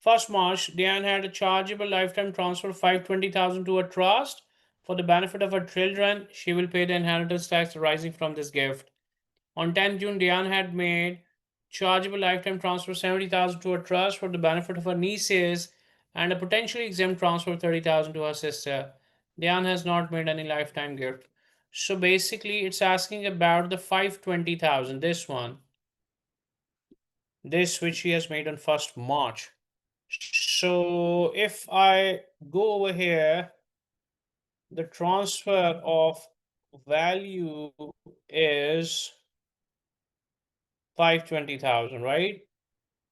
1st March, Diane had a chargeable lifetime transfer of 520,000 to a trust for the benefit of her children. She will pay the inheritance tax arising from this gift. On 10 June, Diane had made chargeable lifetime transfer 70,000 to a trust for the benefit of her nieces and a potentially exempt transfer of 30,000 to her sister. Diane has not made any lifetime gift. So basically, it's asking about the 520,000, this one, this which she has made on 1st March. So if I go over here, the transfer of value is 520,000, right?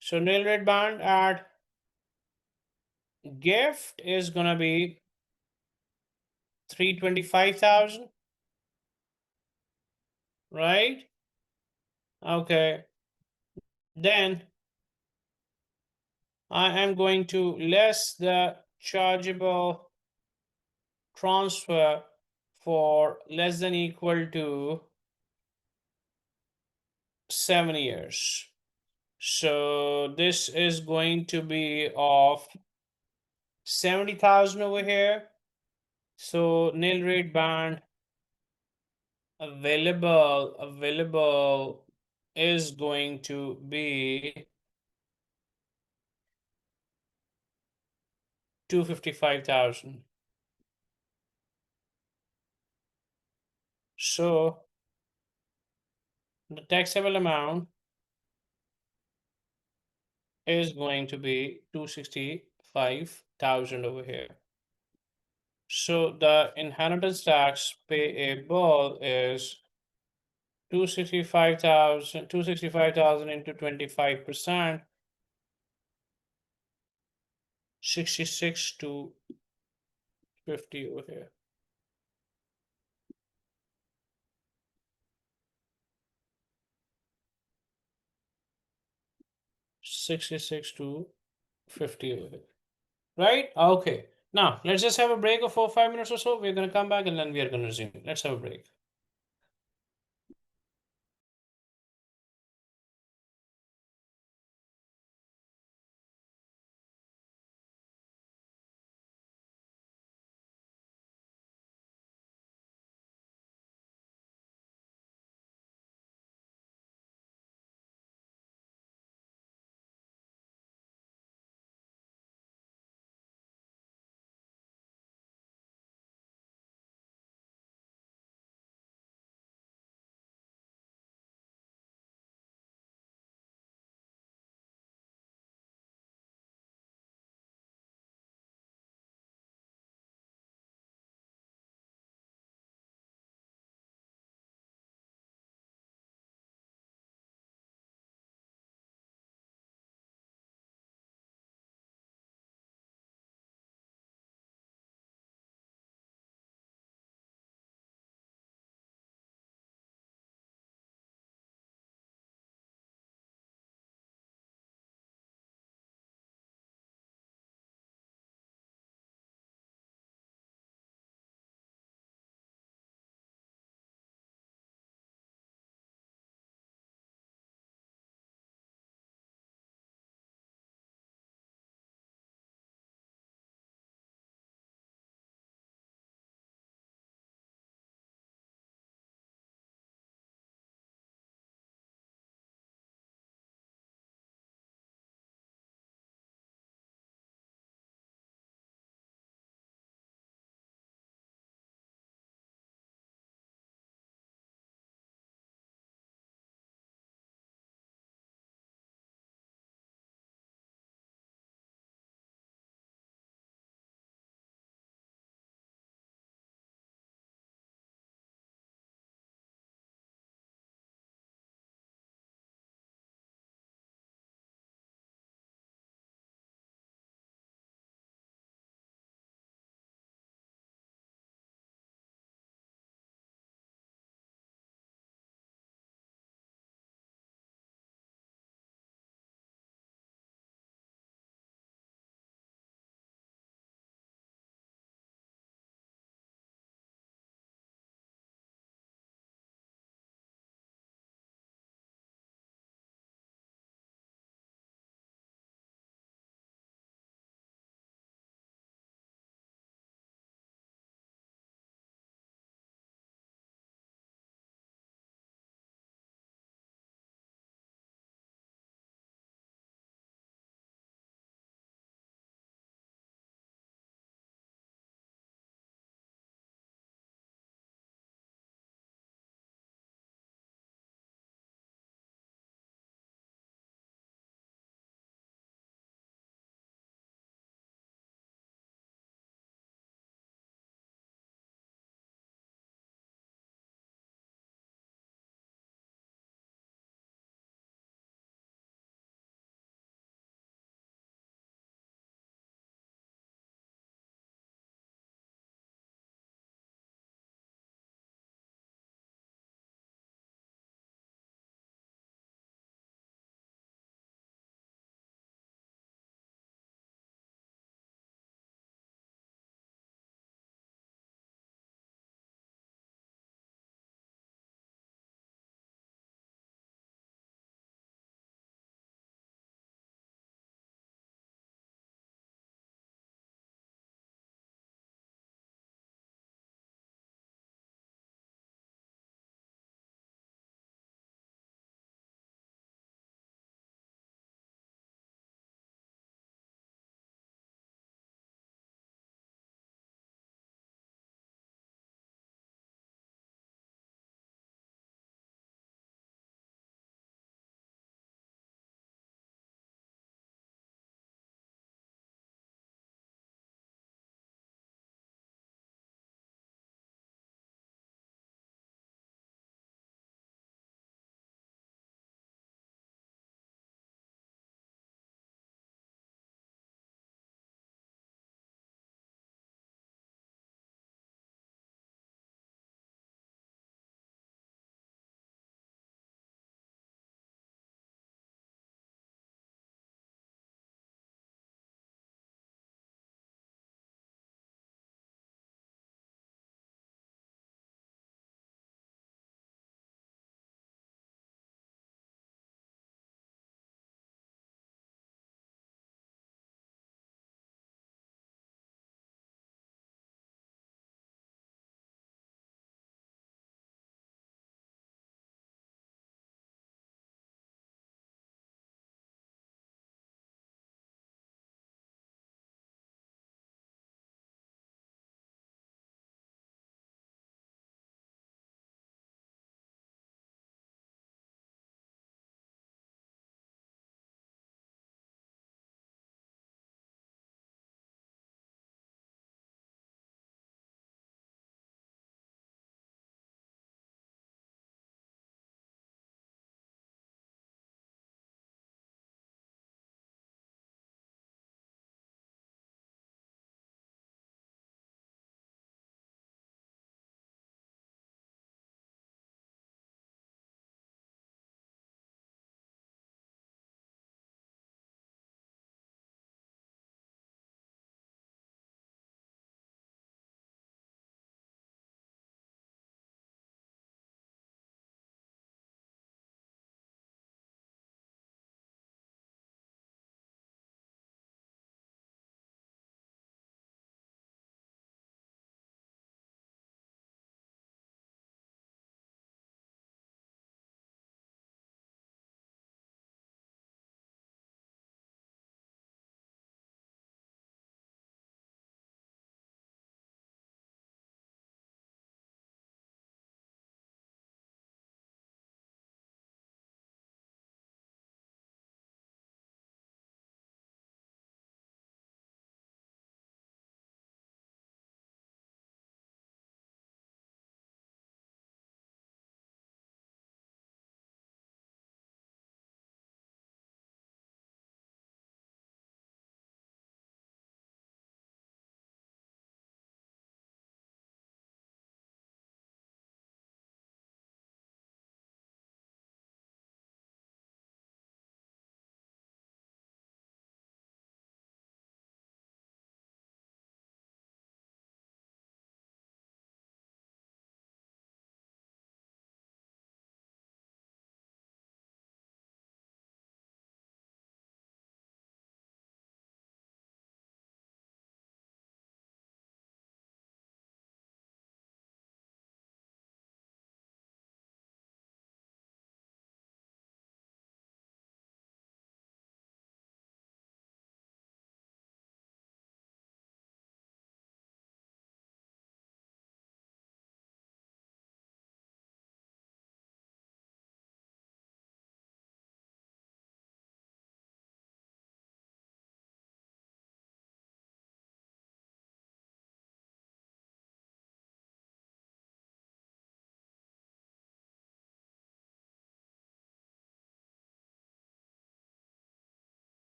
So nil rate band at gift is gonna be 325,000, right? Okay. Then I am going to less the chargeable transfer for less than equal to 7 years. So this is going to be of 70,000 over here. So nil rate band available is going to be 255,000. So the taxable amount is going to be 265,000 over here. So the inheritance tax payable is 265,000 into 25%, 66 to 50 over here. 66 to 50 over here. Right? Okay. Now let's just have a break of 4 or 5 minutes or so. We're gonna come back and then we are gonna resume. Let's have a break.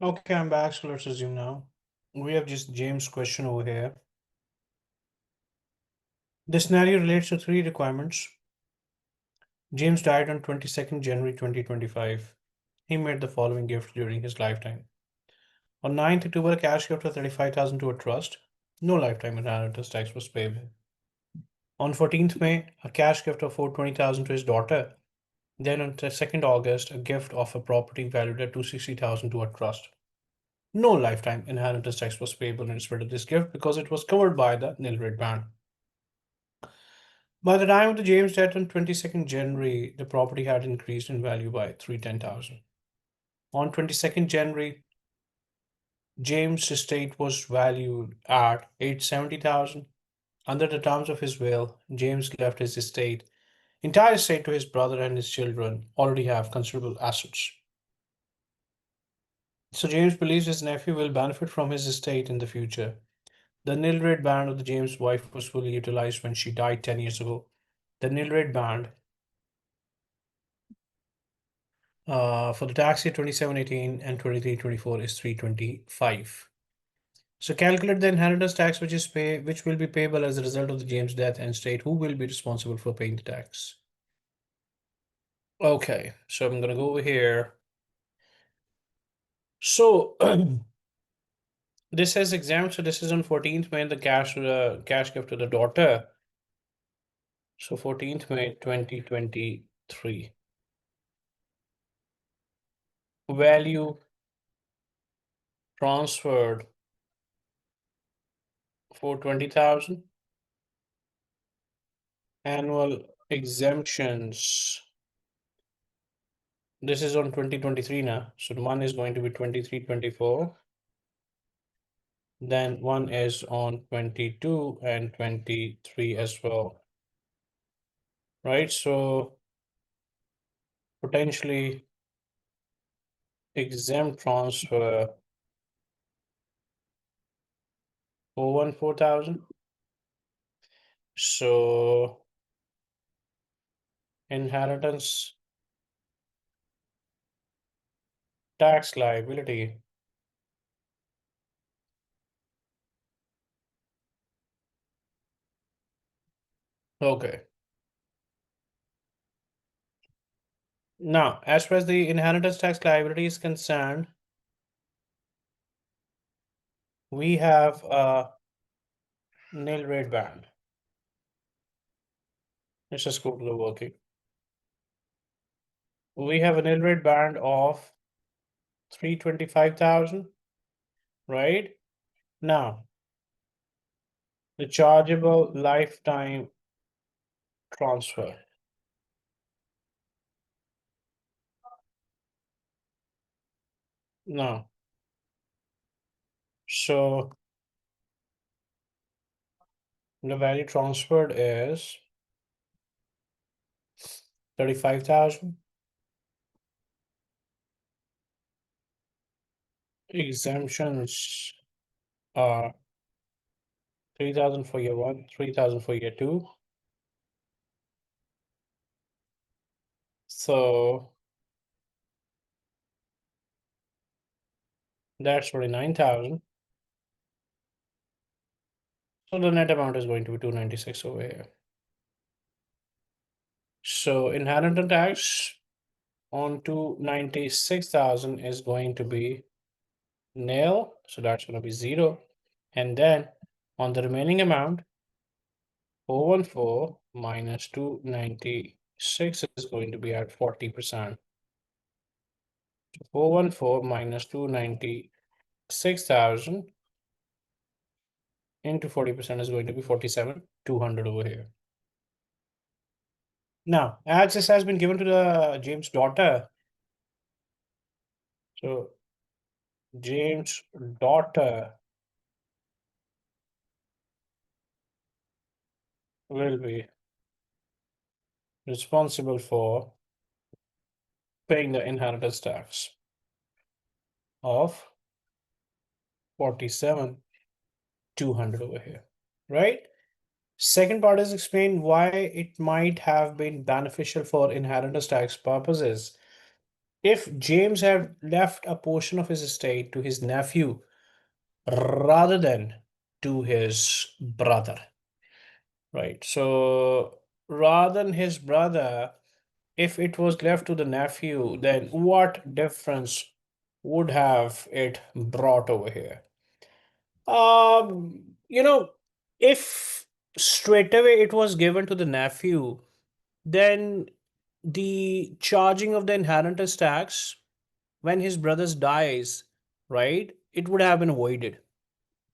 Okay, I'm back, so let's resume now. We have just James' question over here. The scenario relates to three requirements. James died on 22nd January 2025. He made the following gift during his lifetime. On 9th October, a cash gift of 35,000 to a trust. No lifetime inheritance tax was payable. On 14th May, a cash gift of 420,000 to his daughter. Then on 2nd August, a gift of a property valued at 260,000 to a trust. No lifetime inheritance tax was payable in respect of this gift because it was covered by the nil rate ban. By the time of the James death on 22nd January, the property had increased in value by 310,000. On 22nd January, James' estate was valued at 870,000. Under the terms of his will, James left his entire estate to his brother, and his children already have considerable assets. So James believes his nephew will benefit from his estate in the future. The nil rate band of the James wife was fully utilized when she died 10 years ago. The nil rate band for the tax year 2718 and 2324 is 325. So calculate the inheritance tax which will be payable as a result of the James death, and state who will be responsible for paying the tax. Okay, so I'm gonna go over here. So this has exam. So this is on 14th May, the cash gift to the daughter. So 14th May 2023. Value transferred for 20,000. Annual exemptions. This is on 2023 now. So one is going to be 23, 24. Then one is on 22 and 23 as well. Right? So potentially exempt transfer for 4,000. So inheritance tax liability. Okay. Now, as far as the inheritance tax liability is concerned, we have a nil rate band. Let's just go to the working. We have a nil rate band of 325,000, right? Now, the chargeable lifetime transfer. Now, so the value transferred is 35,000. Exemptions are 3,000 for year one, 3,000 for year two. So that's 49,000. So the net amount is going to be 296 over here. So inheritance tax on 296,000 is going to be nil. So that's going to be 0. And then on the remaining amount, 414 minus 296 is going to be at 40%. 414 minus 296,000 into 40% is going to be 47,200 over here. Now, as this has been given to the James' daughter, so James' daughter will be responsible for paying the inheritance tax of 47,200 over here, right? Second part is explain why it might have been beneficial for inheritance tax purposes. If James had left a portion of his estate to his nephew rather than to his brother, right? So rather than his brother, if it was left to the nephew, then what difference would have it brought over here? You know, if straight away it was given to the nephew, then the charging of the inheritance tax when his brothers dies, right? It would have been avoided,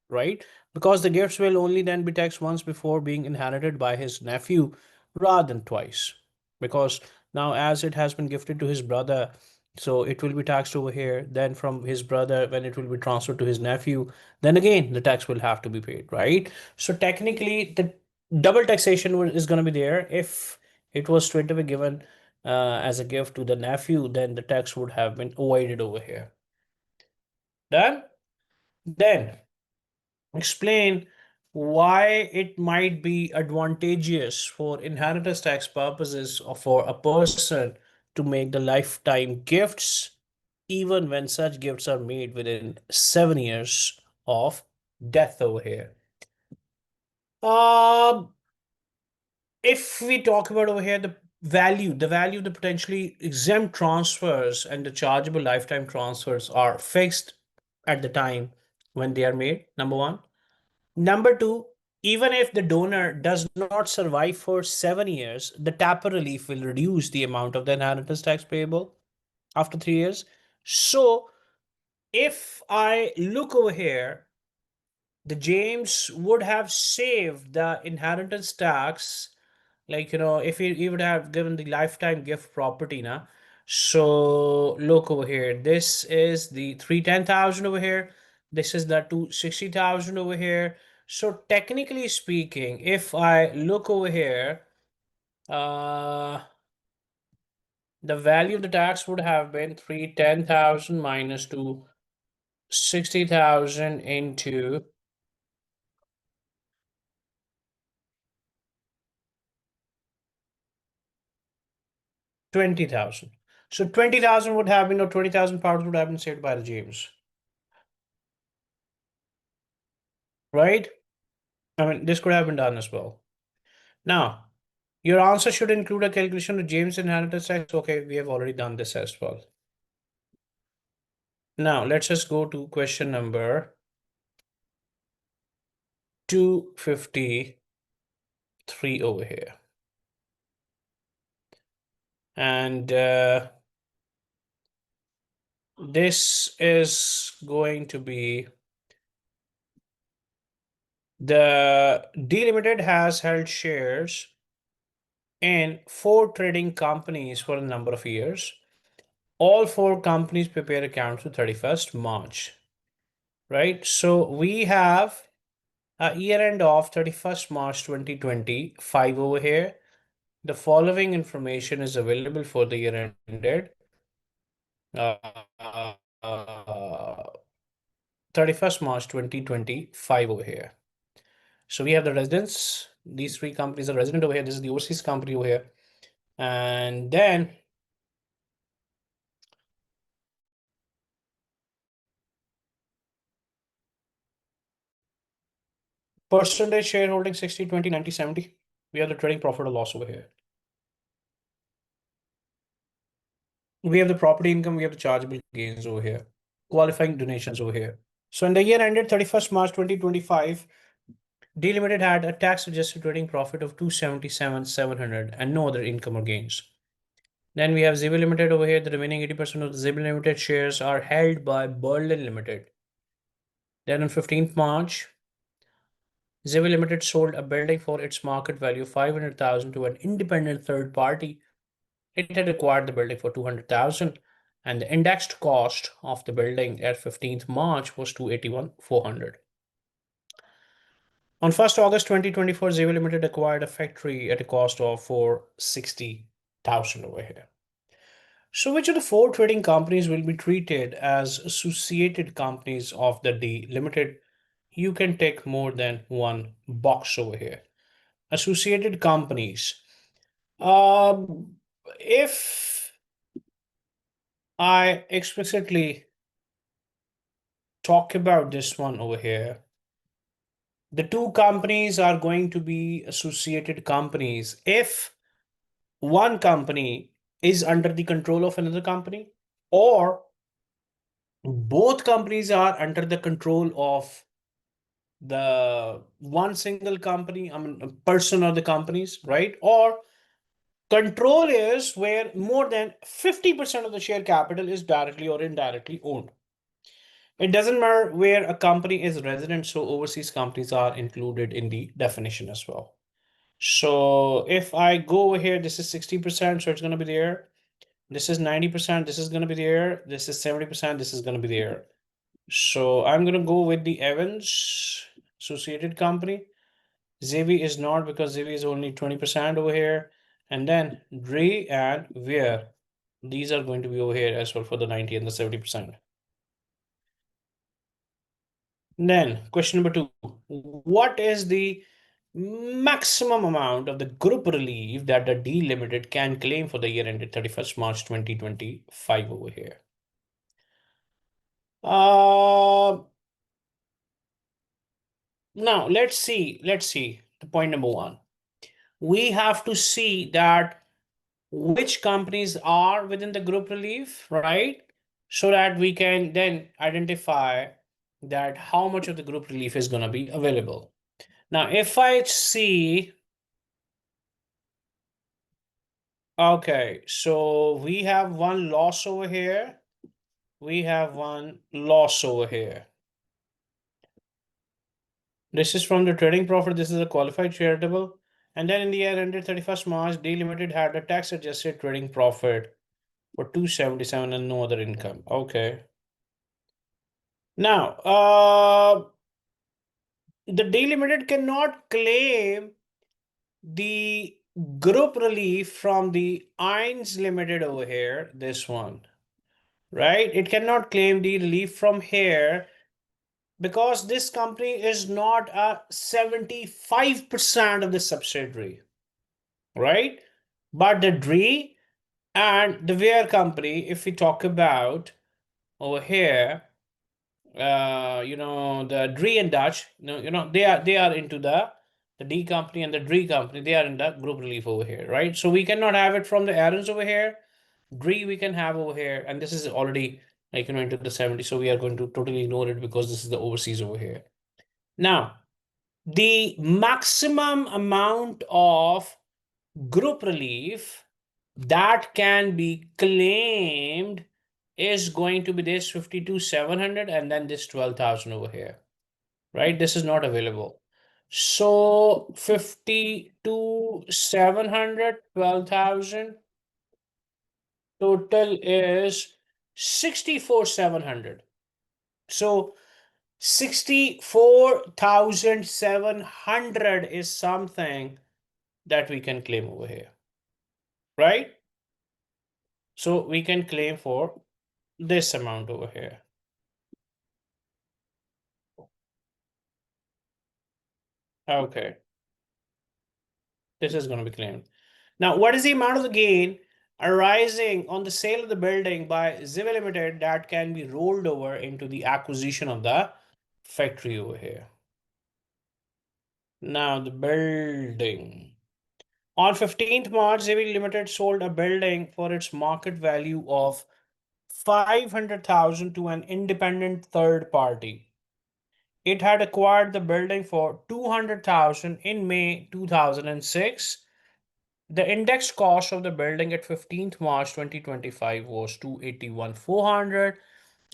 right? Because the gifts will only then be taxed once before being inherited by his nephew rather than twice. Because now, as it has been gifted to his brother, so it will be taxed over here. Then, from his brother, when it will be transferred to his nephew, then again the tax will have to be paid, right? So, technically, the double taxation is going to be there. If it was straight away given as a gift to the nephew, then the tax would have been avoided over here. Done? Then explain why it might be advantageous for inheritance tax purposes or for a person to make the lifetime gifts, even when such gifts are made within 7 years of death over here. Um, if we talk about over here the value of the potentially exempt transfers and the chargeable lifetime transfers are fixed at the time when they are made, number one. Number two, even if the donor does not survive for 7 years, the TAPA relief will reduce the amount of the inheritance tax payable after 3 years. So if I look over here, the James would have saved the inheritance tax, like, if he would have given the lifetime gift property now. So look over here, this is the 310,000 over here, this is the 260,000 over here. So technically speaking, if I look over here, uh the value of the tax would have been 310,000 minus 260,000 into 20,000. So 20,000 would have been, or 20,000 pounds would have been saved by the James, right? I mean, this could have been done as well. Now, your answer should include a calculation of James inheritance tax. Okay, we have already done this as well. Now, let's just go to question number 253 over here. And this is going to be the D Limited has held shares in 4 trading companies for a number of years. All 4 companies prepare accounts to 31st March, right? So we have a year end of 31st March 2025 over here. The following information is available for the year ended uh, uh, 31st March 2025 over here. So we have the residents. These 3 companies are resident over here. This is the overseas company over here. And then percentage shareholding 60, 20, 90, 70. We have the trading profit or loss over here. We have the property income, we have the chargeable gains over here, qualifying donations over here. So in the year ended 31st March 2025, D Limited had a tax adjusted trading profit of 277,700 and no other income or gains. Then we have Zibby Limited over here. The remaining 80% of the Zibby Limited shares are held by Berlin Limited. Then on 15th March, Zibby Limited sold a building for its market value of 500,000 to an independent third party. It had acquired the building for 200,000 and the indexed cost of the building at 15th March was 281,400. On 1st August 2024, Xavier Limited acquired a factory at a cost of 460,000 over here. So which of the 4 trading companies will be treated as associated companies of the D Limited? You can take more than one box over here. Associated companies. Um, if I explicitly talk about this one over here. The two companies are going to be associated companies if one company is under the control of another company, or both companies are under the control of the one single company, I mean, a person or the companies, right? Or control is where more than 50% of the share capital is directly or indirectly owned. It doesn't matter where a company is resident, so overseas companies are included in the definition as well. So if I go over here, this is 60%, so it's going to be there. This is 90%, this is going to be there. This is 70%, this is going to be there. So I'm going to go with the Evans Associated Company. Zevi is not, because Zevi is only 20% over here. And then Dre and Weir, these are going to be over here as well for the 90 and the 70%. Then question number 2, what is the maximum amount of the group relief that the D Limited can claim for the year ended 31st March 2025 over here? Uh, Now let's see the point number 1. We have to see that which companies are within the group relief, right? So that we can then identify that how much of the group relief is going to be available. Now, if I see, okay, so we have one loss over here. We have one loss over here. This is from the trading profit. This is a qualified charitable. And then in the year ended 31st March, D Limited had a tax adjusted trading profit for 277 and no other income. Okay. Now, the D Limited cannot claim the group relief from the Eins Limited over here, this one, right? It cannot claim the relief from here because this company is not a 75% of the subsidiary, right? But the DRE and the Weir company, if we talk about over here, the DRE and Dutch, they are into the D company and the DRE company, they are in the group relief over here, right? So we cannot have it from the Aaron's over here. DRE we can have over here, and this is already into the 70, so we are going to totally ignore it because this is the overseas over here. Now, the maximum amount of group relief that can be claimed is going to be this 52,700 and then this 12,000 over here, right? This is not available. So 52,700, 12,000, total is 64,700. So 64,700 is something that we can claim over here, right? So we can claim for this amount over here. Okay, this is going to be claimed. Now, what is the amount of the gain arising on the sale of the building by Ziva Limited that can be rolled over into the acquisition of the factory over here? Now, the building. On 15th March, Ziva Limited sold a building for its market value of 500,000 to an independent third party. It had acquired the building for 200,000 in May 2006. The index cost of the building at 15th March 2025 was 281,400,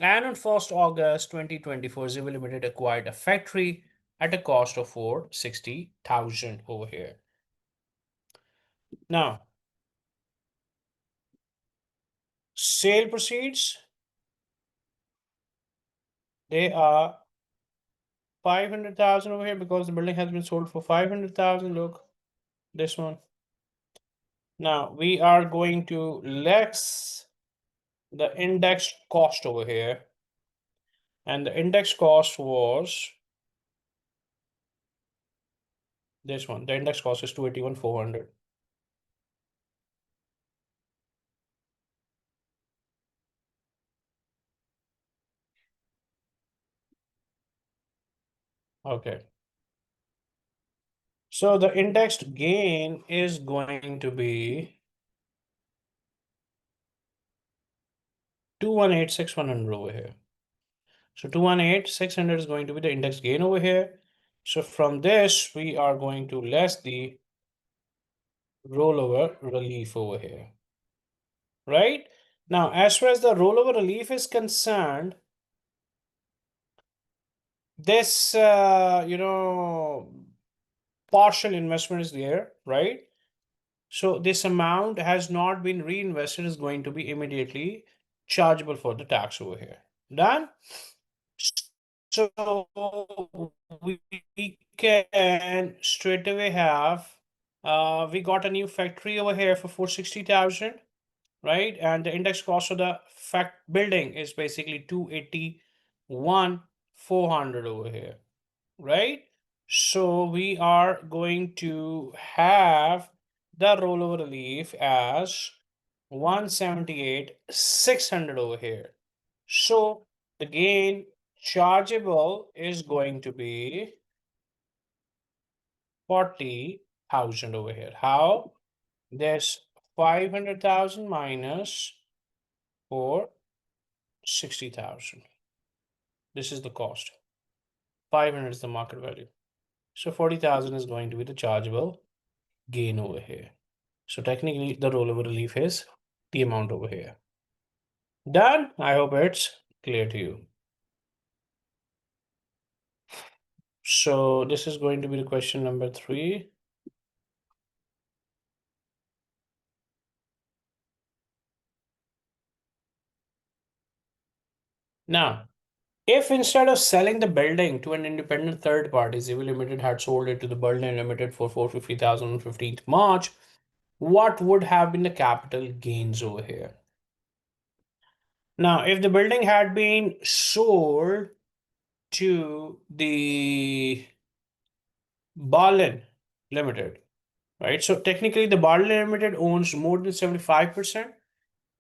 and on 1st August 2024, Ziva Limited acquired a factory at a cost of 460,000 over here. Now, sale proceeds, they are 500,000 over here because the building has been sold for 500,000. Look, this one. Now we are going to less the index cost over here, and the index cost was this one. The index cost is 281,400. Okay. So the indexed gain is going to be 218,600 over here. So 218,600 is going to be the index gain over here. So from this, we are going to less the rollover relief over here, right? Now, as far as the rollover relief is concerned, this, partial investment is there, right? So this amount has not been reinvested is going to be immediately chargeable for the tax over here. Done? So we can straight away have we got a new factory over here for 460,000, right? And the index cost of the fact building is basically 281 400 over here, right? So we are going to have the rollover relief as 178 600 over here. So the gain chargeable is going to be 40,000 over here. How? There's 500,000 minus 460,000. This is the cost. 500 is the market value. So 40,000 is going to be the chargeable gain over here. So technically the rollover relief is the amount over here. Done. I hope it's clear to you. So this is going to be the question number 3. Now, if instead of selling the building to an independent third party, Civil Limited had sold it to the Berlin Limited for 450,000 on 15th March, what would have been the capital gains over here? Now, if the building had been sold to the Berlin Limited, right? So technically, the Berlin Limited owns more than 75%.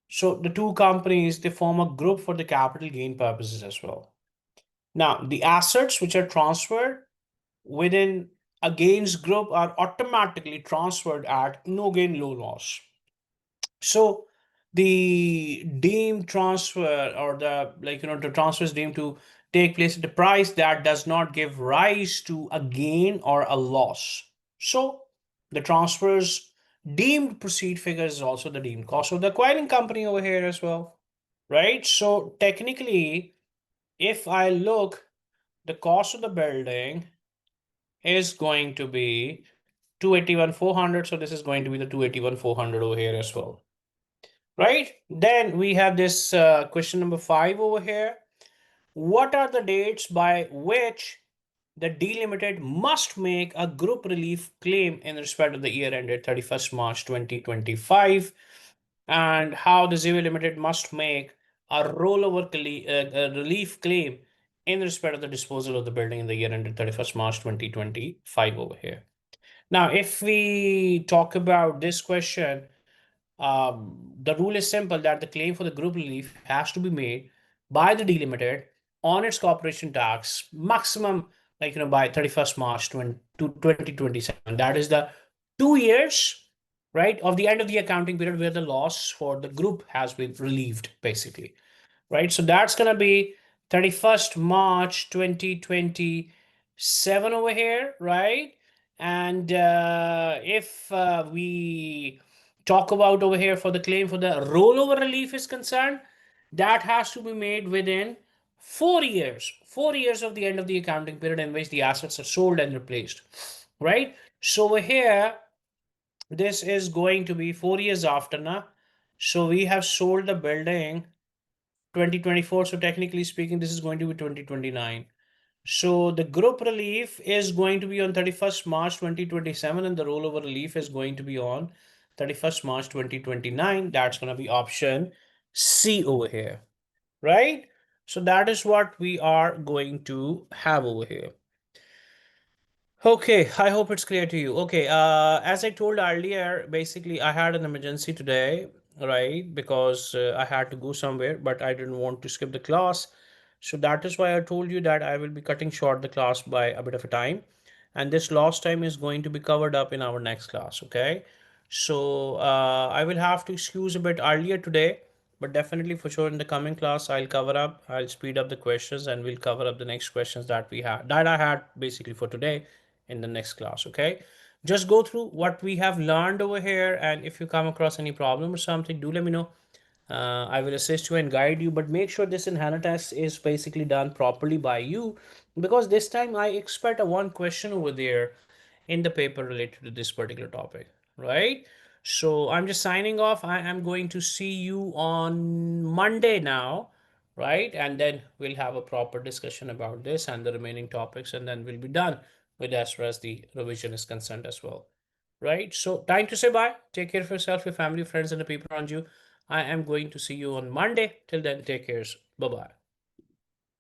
So the two companies, they form a group for the capital gain purposes as well. Now, the assets which are transferred within a gains group are automatically transferred at no gain, low loss. So the deemed transfer or the transfer is deemed to take place at a price that does not give rise to a gain or a loss. So the transfers deemed proceed figure is also the deemed cost of the acquiring company over here as well, right? So technically, if I look, the cost of the building is going to be 281 400. So this is going to be the 281 400 over here as well, right? Then we have this question number 5 over here. What are the dates by which the delimited must make a group relief claim in respect of the year ended 31st March 2025, and how the Zero Limited must make a rollover relief claim in respect of the disposal of the building in the year ended 31st March 2025 over here. Now, if we talk about this question, the rule is simple that the claim for the group relief has to be made by the delimited on its corporation tax maximum, by 31st March 2027. That is the 2 years, right, of the end of the accounting period where the loss for the group has been relieved, basically, right? So that's going to be 31st March 2027 over here, right? And if we talk about over here for the claim for the rollover relief is concerned, that has to be made within 4 years, 4 years of the end of the accounting period in which the assets are sold and replaced, right? So over here, this is going to be 4 years after now. So we have sold the building 2024. So technically speaking, this is going to be 2029. So the group relief is going to be on 31st March 2027, and the rollover relief is going to be on 31st March 2029. That's going to be option C over here, right? So that is what we are going to have over here. Okay, I hope it's clear to you. Okay, as I told earlier, basically I had an emergency today, right? Because I had to go somewhere, but I didn't want to skip the class. So that is why I told you that I will be cutting short the class by a bit of a time, and this lost time is going to be covered up in our next class. Okay, so I will have to excuse a bit earlier today, but definitely for sure in the coming class I'll cover up. I'll speed up the questions and we'll cover up the next questions that we had that I had basically for today in the next class. Okay, just go through what we have learned over here, and if you come across any problem or something, do let me know. I will assist you and guide you, but make sure this in test is basically done properly by you, because this time I expect a one question over there in the paper related to this particular topic, right? So I'm just signing off. I am going to see you on Monday now, right? And then we'll have a proper discussion about this and the remaining topics, and then we'll be done with as far as the revision is concerned as well, right? So time to say bye. Take care of yourself, your family, friends, and the people around you. I am going to see you on Monday. Till then, take care. Bye bye.